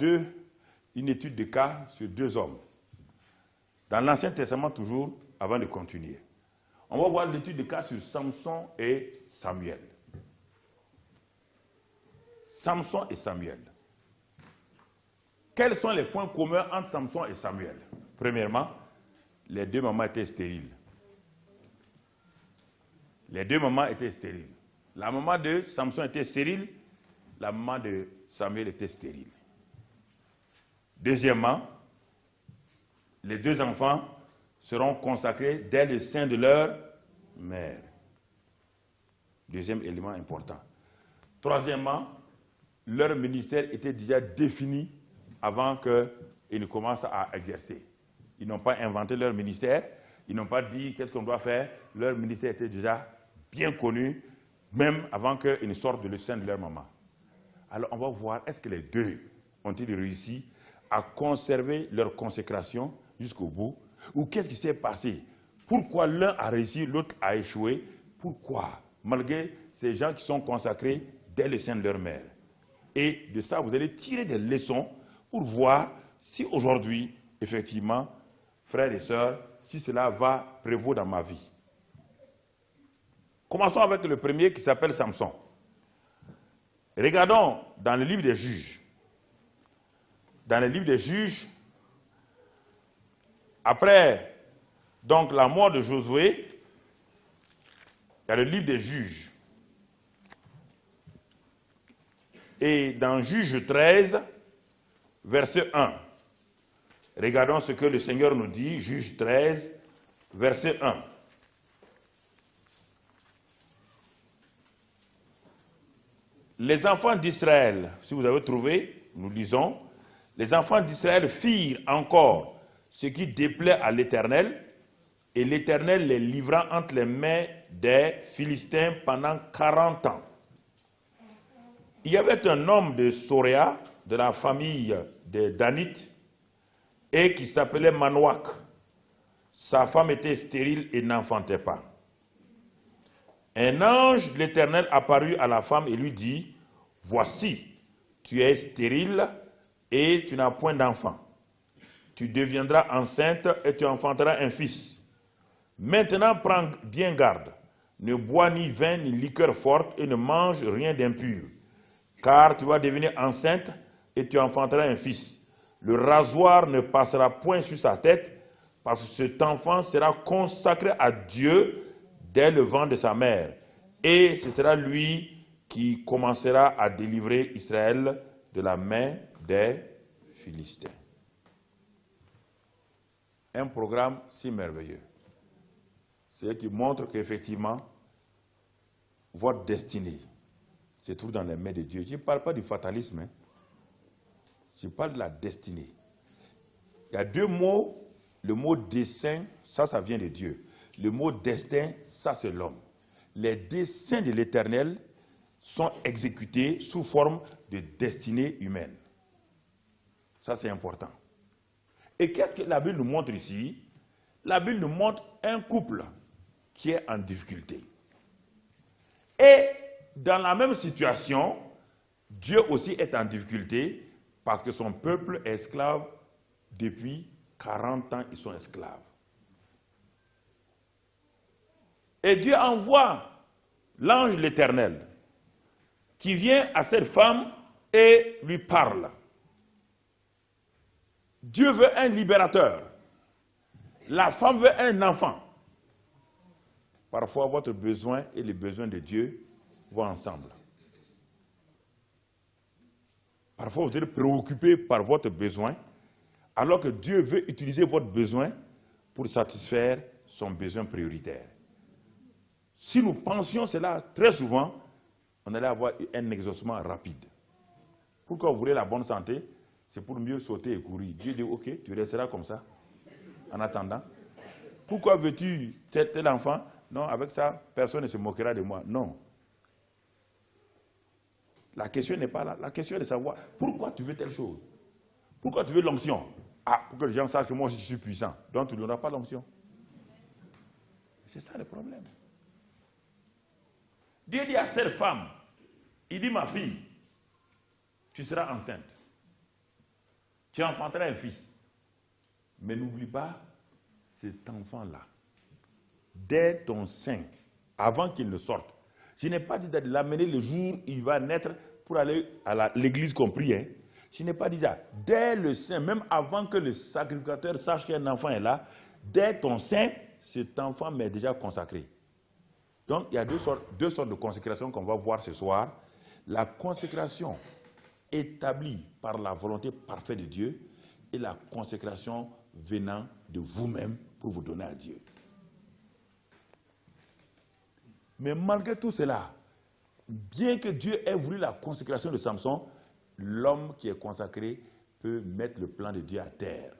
une étude de cas sur deux hommes. Dans l'Ancien Testament toujours, avant de continuer. On va voir l'étude de cas sur Samson et Samuel. Samson et Samuel. Quels sont les points communs entre Samson et Samuel? Premièrement, les deux mamans étaient stériles. Les deux mamans étaient stériles. La maman de Samson était stérile, la maman de Samuel était stérile. Deuxièmement, les deux enfants seront consacrés dès le sein de leur mère. Deuxième élément important. Troisièmement, leur ministère était déjà défini avant qu'ils ne commencent à exercer. Ils n'ont pas inventé leur ministère, ils n'ont pas dit qu'est-ce qu'on doit faire. Leur ministère était déjà bien connu, même avant qu'ils ne sortent de le sein de leur maman. Alors on va voir, est-ce que les deux ont-ils réussi à conserver leur consécration jusqu'au bout? Ou qu'est-ce qui s'est passé? Pourquoi l'un a réussi, l'autre a échoué? Pourquoi? Malgré ces gens qui sont consacrés dès le sein de leur mère. Et de ça, vous allez tirer des leçons pour voir si aujourd'hui, effectivement, frères et sœurs, si cela va prévaloir dans ma vie. Commençons avec le premier qui s'appelle Samson. Regardons dans le livre des Juges. Dans le livre des Juges, après donc la mort de Josué, il y a le livre des Juges. Et dans Juges 13, verset 1, regardons ce que le Seigneur nous dit, Juges 13, verset 1. Les enfants d'Israël, si vous avez trouvé, nous lisons, les enfants d'Israël firent encore ce qui déplaît à l'Éternel, et l'Éternel les livra entre les mains des Philistins pendant 40 ans. Il y avait un homme de Soréa, de la famille des Danites, et qui s'appelait Manoach. Sa femme était stérile et n'enfantait pas. Un ange de l'Éternel apparut à la femme et lui dit, « Voici, tu es stérile et tu n'as point d'enfant. Tu deviendras enceinte et tu enfanteras un fils. Maintenant, prends bien garde. Ne bois ni vin ni liqueur forte et ne mange rien d'impur. Car tu vas devenir enceinte et tu enfanteras un fils. Le rasoir ne passera point sur sa tête, parce que cet enfant sera consacré à Dieu dès le ventre de sa mère. Et ce sera lui qui commencera à délivrer Israël de la main des Philistins. » Un programme si merveilleux. C'est qui montre qu'effectivement, votre destinée se trouve dans les mains de Dieu. Je ne parle pas du fatalisme, hein. Je parle de la destinée. Il y a deux mots. Le mot dessein, ça vient de Dieu. Le mot destin, ça c'est l'homme. Les desseins de l'Éternel sont exécutés sous forme de destinée humaine. Ça c'est important. Et qu'est-ce que la Bible nous montre ici? La Bible nous montre un couple qui est en difficulté. Et dans la même situation, Dieu aussi est en difficulté parce que son peuple est esclave depuis 40 ans, ils sont esclaves. Et Dieu envoie l'ange de l'Éternel qui vient à cette femme et lui parle. Dieu veut un libérateur. La femme veut un enfant. Parfois, votre besoin et les besoins de Dieu vont ensemble. Parfois, vous êtes préoccupé par votre besoin, alors que Dieu veut utiliser votre besoin pour satisfaire son besoin prioritaire. Si nous pensions cela très souvent, on allait avoir un exaucement rapide. Pourquoi vous voulez la bonne santé? C'est pour mieux sauter et courir. Dieu dit, ok, tu resteras comme ça, en attendant. Pourquoi veux-tu tel enfant? Non, avec ça, personne ne se moquera de moi. Non. La question n'est pas là. La question est de savoir, pourquoi tu veux telle chose? Pourquoi tu veux l'onction? Ah, pour que les gens sachent que moi aussi je suis puissant. Donc tu n'auras pas l'onction. C'est ça le problème. Dieu dit à cette femme, il dit, ma fille, tu seras enceinte. Tu enfanteras un fils. Mais n'oublie pas cet enfant-là. Dès ton sein, avant qu'il ne sorte. Je n'ai pas dit de l'amener le jour où il va naître pour aller à l'église qu'on prie. Hein. Je n'ai pas dit ça. Dès le sein, même avant que le sacrificateur sache qu'un enfant est là, dès ton sein, cet enfant m'est déjà consacré. Donc, il y a deux sortes de consécration qu'on va voir ce soir. La consécration établie par la volonté parfaite de Dieu et la consécration venant de vous-même pour vous donner à Dieu. Mais malgré tout cela, bien que Dieu ait voulu la consécration de Samson, l'homme qui est consacré peut mettre le plan de Dieu à terre.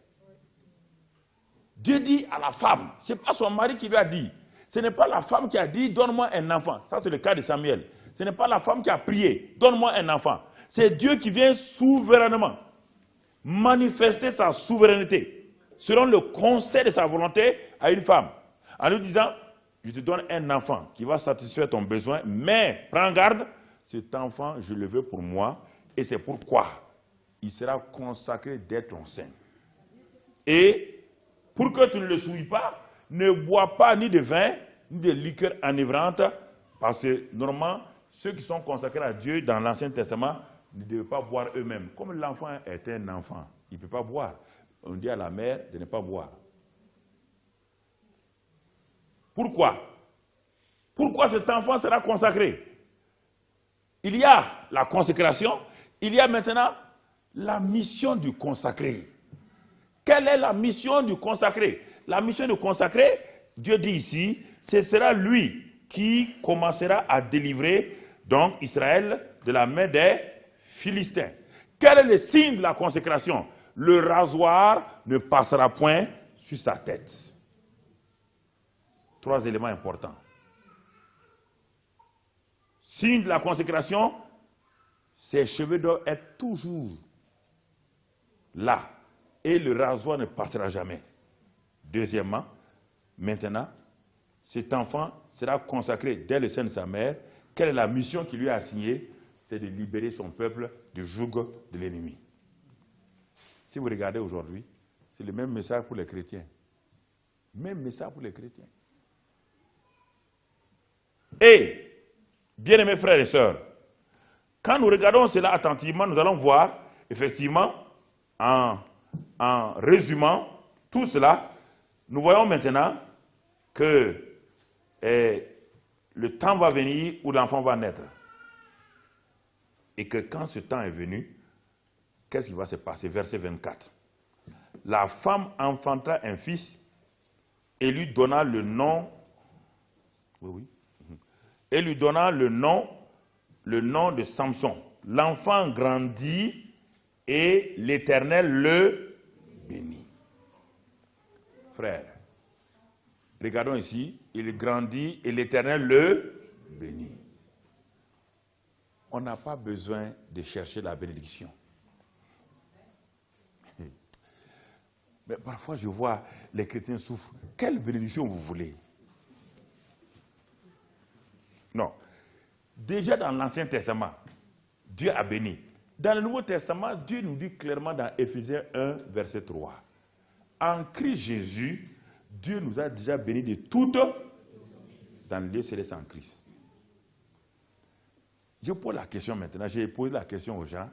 Dieu dit à la femme, ce n'est pas son mari qui lui a dit, ce n'est pas la femme qui a dit, donne-moi un enfant. Ça c'est le cas de Samuel. Ce n'est pas la femme qui a prié, donne-moi un enfant. C'est Dieu qui vient souverainement manifester sa souveraineté, selon le conseil de sa volonté à une femme, en lui disant, je te donne un enfant qui va satisfaire ton besoin, mais prends garde, cet enfant, je le veux pour moi, et c'est pourquoi il sera consacré dès ton sein. Et pour que tu ne le souilles pas, ne bois pas ni de vin, ni de liqueur enivrante, parce que normalement, ceux qui sont consacrés à Dieu dans l'Ancien Testament ne devaient pas boire eux-mêmes. Comme l'enfant est un enfant, il ne peut pas boire. On dit à la mère de ne pas boire. Pourquoi? Pourquoi cet enfant sera consacré? Il y a la consécration, il y a maintenant la mission du consacré. Quelle est la mission du consacré? La mission du consacré, Dieu dit ici, ce sera lui qui commencera à délivrer donc Israël de la main des Philistins. Quel est le signe de la consécration? Le rasoir ne passera point sur sa tête. 3 éléments importants. Signe de la consécration, ses cheveux doivent être toujours là. Et le rasoir ne passera jamais. Deuxièmement, maintenant, cet enfant sera consacré dès le sein de sa mère. Quelle est la mission qui lui a assignée? C'est de libérer son peuple du joug de l'ennemi. Si vous regardez aujourd'hui, c'est le même message pour les chrétiens. Même message pour les chrétiens. Et, bien-aimés frères et sœurs, quand nous regardons cela attentivement, nous allons voir, effectivement, en résumant tout cela, nous voyons maintenant que le temps va venir où l'enfant va naître. Et que quand ce temps est venu, qu'est-ce qui va se passer? Verset 24. La femme enfanta un fils et lui donna le nom. Et lui donna le nom de Samson. L'enfant grandit et l'Éternel le bénit. Frère, regardons ici, il grandit et l'Éternel le bénit. On n'a pas besoin de chercher la bénédiction. Mais parfois je vois les chrétiens souffrent. Quelle bénédiction vous voulez? Non. Déjà dans l'Ancien Testament, Dieu a béni. Dans le Nouveau Testament, Dieu nous dit clairement dans Éphésiens 1, verset 3. En Christ Jésus, Dieu nous a déjà bénis de toutes dans le lieu céleste en Christ. Je pose la question maintenant, j'ai posé la question aux gens.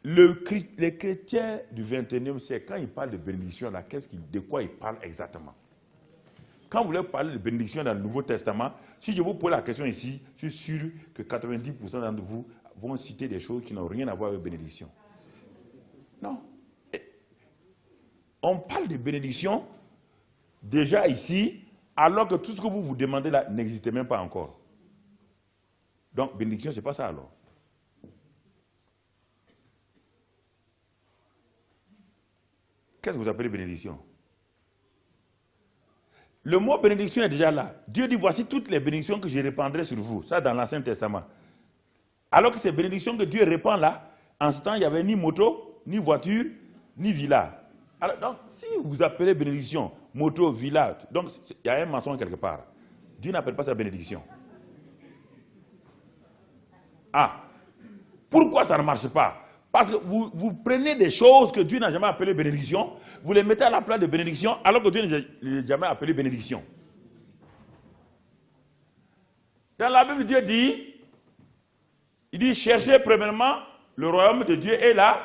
Les chrétiens du 21e siècle, quand ils parlent de bénédiction, là, de quoi ils parlent exactement? Quand vous voulez parler de bénédiction dans le Nouveau Testament, si je vous pose la question ici, je suis sûr que 90% d'entre vous vont citer des choses qui n'ont rien à voir avec bénédiction. Non. On parle de bénédiction déjà ici, alors que tout ce que vous vous demandez là n'existait même pas encore. Donc, bénédiction, ce n'est pas ça alors. Qu'est-ce que vous appelez bénédiction? Le mot bénédiction est déjà là. Dieu dit, voici toutes les bénédictions que je répandrai sur vous. Ça, dans l'Ancien Testament. Alors que ces bénédictions que Dieu répand là, en ce temps, il n'y avait ni moto, ni voiture, ni villa. Alors, donc, si vous appelez bénédiction, moto, villa, donc il y a un mensonge quelque part. Dieu n'appelle pas ça bénédiction. Ah, pourquoi ça ne marche pas? Parce que vous prenez des choses que Dieu n'a jamais appelées bénédiction, vous les mettez à la place de bénédiction, alors que Dieu ne les a jamais appelées bénédiction. Dans la Bible, Dieu dit, il dit, cherchez premièrement le royaume de Dieu est là.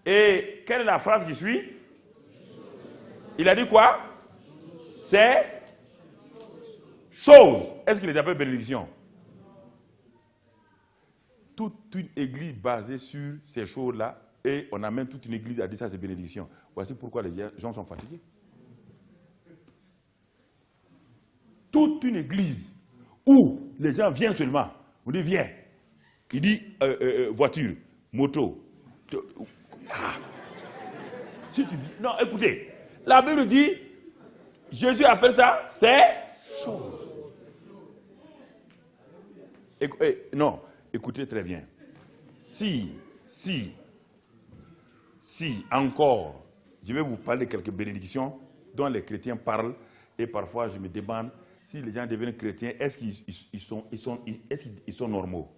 Et quelle est la phrase qui suit? Il a dit quoi? C'est chose. Est-ce qu'il les appelle bénédiction? Toute une église basée sur ces choses-là, et on a même toute une église à dire ça c'est bénédiction. Voici pourquoi les gens sont fatigués. Toute une église où les gens viennent seulement, vous dites viens, il dit voiture, moto. Si tu vis, non, écoutez, la Bible dit, Jésus appelle ça c'est chose. Non. Écoutez très bien. Si encore, je vais vous parler de quelques bénédictions dont les chrétiens parlent, et parfois je me demande si les gens deviennent chrétiens, est-ce qu'ils sont normaux?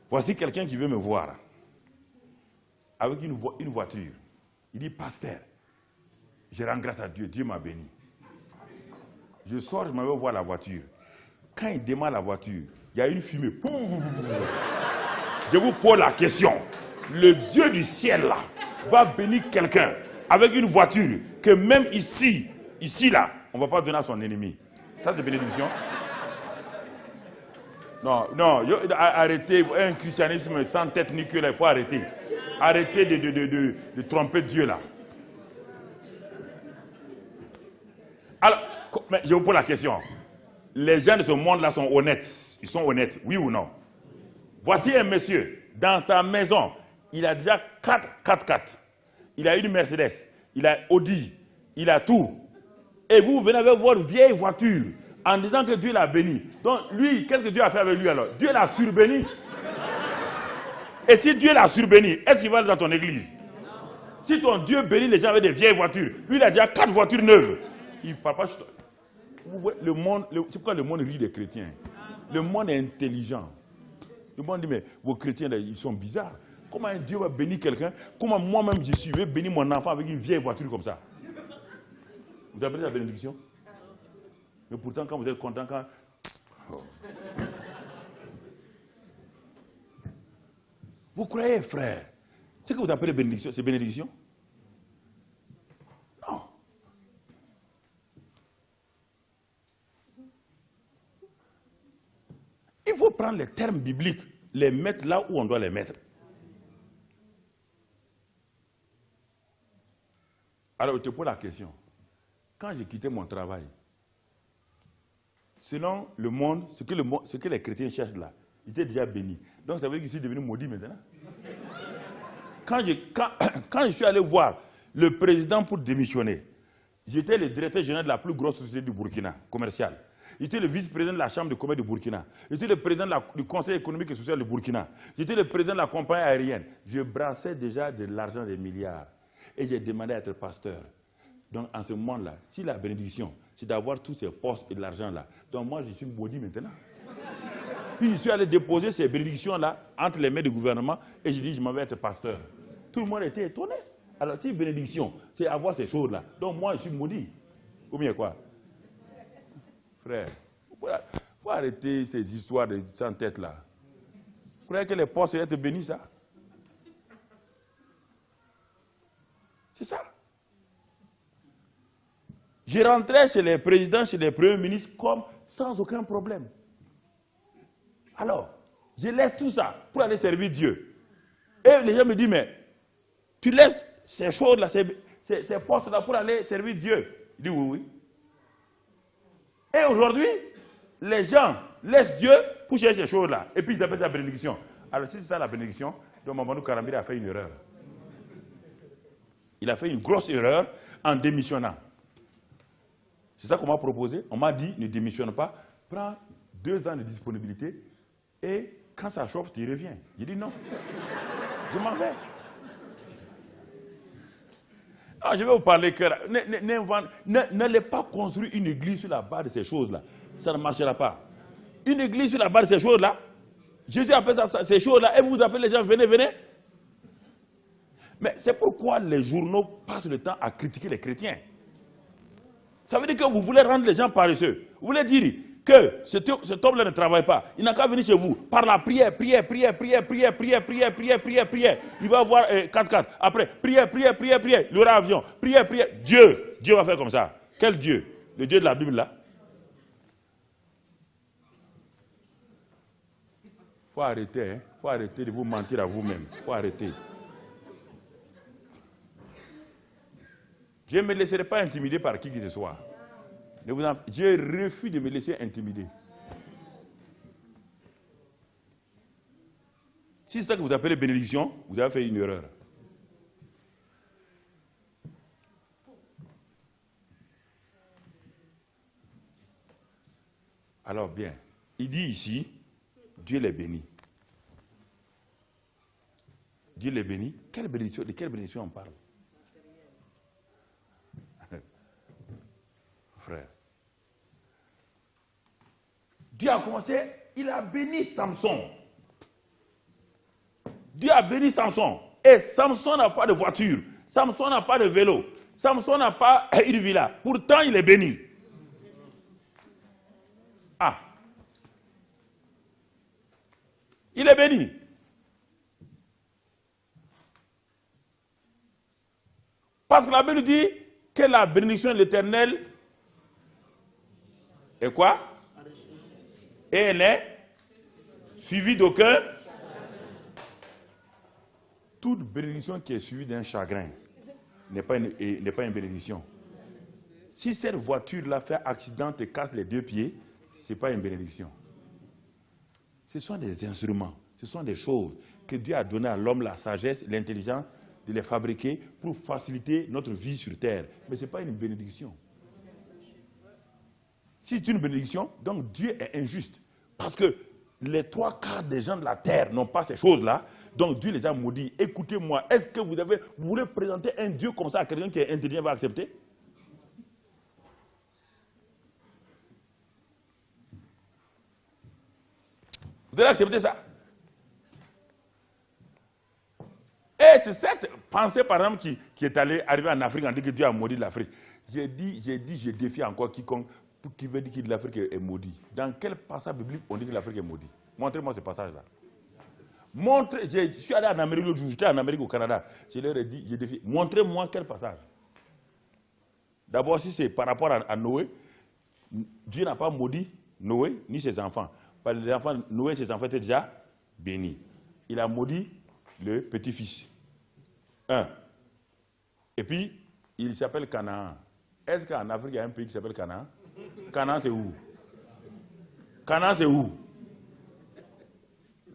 Voici quelqu'un qui veut me voir avec une voiture. Il dit, pasteur, je rends grâce à Dieu, Dieu m'a béni. Je sors, je m'en vais voir la voiture. Quand il démarre la voiture, il y a une fumée. Je vous pose la question. Le Dieu du ciel là, va bénir quelqu'un avec une voiture que même ici là, on ne va pas donner à son ennemi. Ça c'est bénédiction. Non, arrêtez. Un christianisme sans tête ni queue là, il faut arrêter. Arrêtez de tromper Dieu là. Alors, mais je vous pose la question. Les gens de ce monde-là sont honnêtes. Ils sont honnêtes, oui ou non? Voici un monsieur, dans sa maison, il a déjà 4x4. Il a une Mercedes, il a Audi, il a tout. Et vous venez avec votre vieille voiture, en disant que Dieu l'a béni. Donc lui, qu'est-ce que Dieu a fait avec lui alors? Dieu l'a surbéni. Et si Dieu l'a surbéni, est-ce qu'il va aller dans ton église? Si ton Dieu bénit les gens avec des vieilles voitures, lui il a déjà 4 voitures neuves. Il ne parle pas. Vous voyez, le monde, c'est pourquoi le monde rit des chrétiens. Le monde est intelligent. Le monde dit, mais vos chrétiens, là, ils sont bizarres. Comment Dieu va bénir quelqu'un? Comment moi-même je vais bénir mon enfant avec une vieille voiture comme ça? Vous appelez la bénédiction? Mais pourtant, quand vous êtes content, quand... Oh. Vous croyez, frère, ce que vous appelez bénédiction, c'est bénédiction? Non. Il faut prendre les termes bibliques, les mettre là où on doit les mettre. Alors, je te pose la question. Quand j'ai quitté mon travail, selon le monde, ce que les chrétiens cherchent là, ils étaient déjà bénis. Donc, ça veut dire que je suis devenu maudit maintenant. Quand je suis allé voir le président pour démissionner, j'étais le directeur général de la plus grosse société du Burkina, commerciale. J'étais le vice-président de la chambre de commerce du Burkina. J'étais le président du conseil économique et social du Burkina. J'étais le président de la compagnie aérienne. Je brassais déjà de l'argent des milliards. Et j'ai demandé à être pasteur. Donc, en ce moment-là, si la bénédiction, c'est d'avoir tous ces postes et de l'argent-là, donc moi, je suis maudit maintenant. Puis, je suis allé déposer ces bénédictions-là entre les mains du gouvernement et je dis, je m'en vais être pasteur. Tout le monde était étonné. Alors, si bénédiction, c'est avoir ces choses-là, donc moi, je suis maudit. Ou bien quoi? Frère, il faut arrêter ces histoires de sans tête-là. Vous croyez que les postes vont être bénis, ça? C'est ça. Je rentrais chez les présidents, chez les premiers ministres, comme sans aucun problème. Alors, je laisse tout ça pour aller servir Dieu. Et les gens me disent, mais tu laisses ces choses-là, ces postes-là pour aller servir Dieu? Je dis oui, oui. Et aujourd'hui, les gens laissent Dieu pour chercher ces choses-là. Et puis ils appellent ça bénédiction. Alors si c'est ça la bénédiction, donc Mamadou Karambiré a fait une erreur. Il a fait une grosse erreur en démissionnant. C'est ça qu'on m'a proposé. On m'a dit, ne démissionne pas, prends 2 ans de disponibilité et quand ça chauffe, tu reviens. J'ai dit non. Je m'en vais. Ah, je vais vous parler que n'allez pas construire une église sur la base de ces choses-là. Ça ne marchera pas. Une église sur la base de ces choses-là, Jésus appelle ça ces choses-là et vous appelez les gens, venez, venez. Mais c'est pourquoi les journaux passent le temps à critiquer les chrétiens. Ça veut dire que vous voulez rendre les gens paresseux. Vous voulez dire que cet homme-là ne travaille pas. Il n'a qu'à venir chez vous. Par la prière. Il va avoir 4x4. Après, prière. Il aura avion. Prière. Dieu va faire comme ça. Quel Dieu? Le Dieu de la Bible là. Faut arrêter, hein? Faut arrêter de vous mentir à vous-même. Faut arrêter. Je ne me laisserai pas intimider par qui que ce soit. Je refuse de me laisser intimider. Si c'est ça que vous appelez bénédiction, vous avez fait une erreur. Alors bien, il dit ici, Dieu les bénit. Dieu les bénit. Quelle bénédiction, de quelle bénédiction on parle? Frère. Dieu a commencé, il a béni Samson. Dieu a béni Samson. Et Samson n'a pas de voiture. Samson n'a pas de vélo. Samson n'a pas une villa. Pourtant, il est béni. Ah. Il est béni. Parce que la Bible dit que la bénédiction de l'Éternel est quoi? Et elle est suivie d'aucun. Toute bénédiction qui est suivie d'un chagrin n'est pas une bénédiction. Si cette voiture-là fait accident et casse les 2 pieds, ce n'est pas une bénédiction. Ce sont des instruments, ce sont des choses que Dieu a donné à l'homme, la sagesse, l'intelligence de les fabriquer pour faciliter notre vie sur terre. Mais ce n'est pas une bénédiction. Si c'est une bénédiction, donc Dieu est injuste. Parce que les 3/4 des gens de la terre n'ont pas ces choses-là. Donc Dieu les a maudits. Écoutez-moi, est-ce que vous voulez présenter un Dieu comme ça à quelqu'un qui est intelligent va accepter? Vous allez accepter ça? Et c'est cette pensée, par exemple, qui est arrivée en Afrique, on dit que Dieu a maudit l'Afrique. Je défie encore quiconque qui veut dire que l'Afrique est maudite. Dans quel passage biblique on dit que l'Afrique est maudite? Montrez-moi ce passage-là. Je suis allé en Amérique l'autre jour, j'étais en Amérique au Canada. Je leur ai dit, je défie. Montrez-moi quel passage. D'abord, si c'est par rapport à Noé, Dieu n'a pas maudit Noé ni ses enfants. Parce que Noé et ses enfants étaient déjà bénis. Il a maudit le petit-fils. Et puis, il s'appelle Canaan. Est-ce qu'en Afrique, il y a un pays qui s'appelle Canaan? Canaan, c'est où? Canaan, c'est où?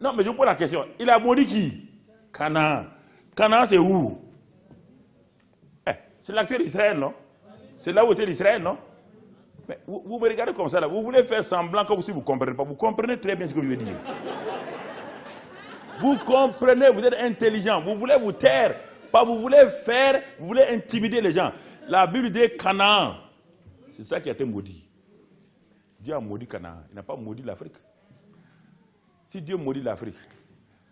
Non, mais je vous pose la question. Il a maudit qui? Canaan. Canaan, c'est où? C'est l'actuel Israël, non? C'est là où était l'Israël, non? Mais vous me regardez comme ça, là. Vous voulez faire semblant comme si vous ne comprenez pas. Vous comprenez très bien ce que je veux dire. Vous comprenez, vous êtes intelligent. Vous voulez vous taire. Pas vous voulez faire, vous voulez intimider les gens. La Bible dit Canaan. C'est ça qui a été maudit. Dieu a maudit Canaan. Il n'a pas maudit l'Afrique. Si Dieu maudit l'Afrique,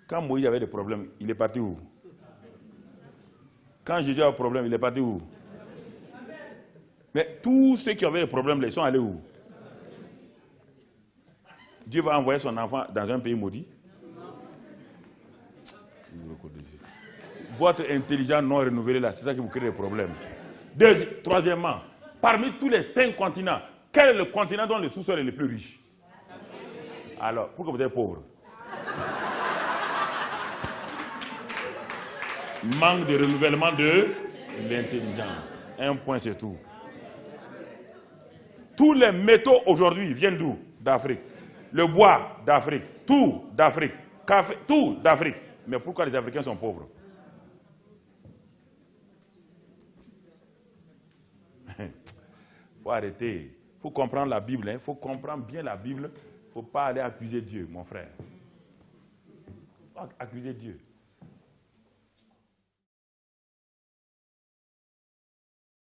quand Moïse avait des problèmes, il est parti où? Quand Jésus avait des problèmes, il est parti où? Mais tous ceux qui avaient des problèmes, ils sont allés où? Dieu va envoyer son enfant dans un pays maudit? Votre intelligence non renouvelée là, c'est ça qui vous crée des problèmes. Troisièmement, parmi tous les 5 continents, quel est le continent dont le sous-sol est le plus riche? Alors, pourquoi vous êtes pauvre? Manque de renouvellement de l'intelligence. Un point, c'est tout. Tous les métaux aujourd'hui viennent d'où? D'Afrique. Le bois, d'Afrique. Tout d'Afrique. Café, tout d'Afrique. Mais pourquoi les Africains sont pauvres? Il faut arrêter. Il faut comprendre la Bible. Il faut comprendre bien la Bible. Il ne faut pas aller accuser Dieu, mon frère. Il faut accuser Dieu.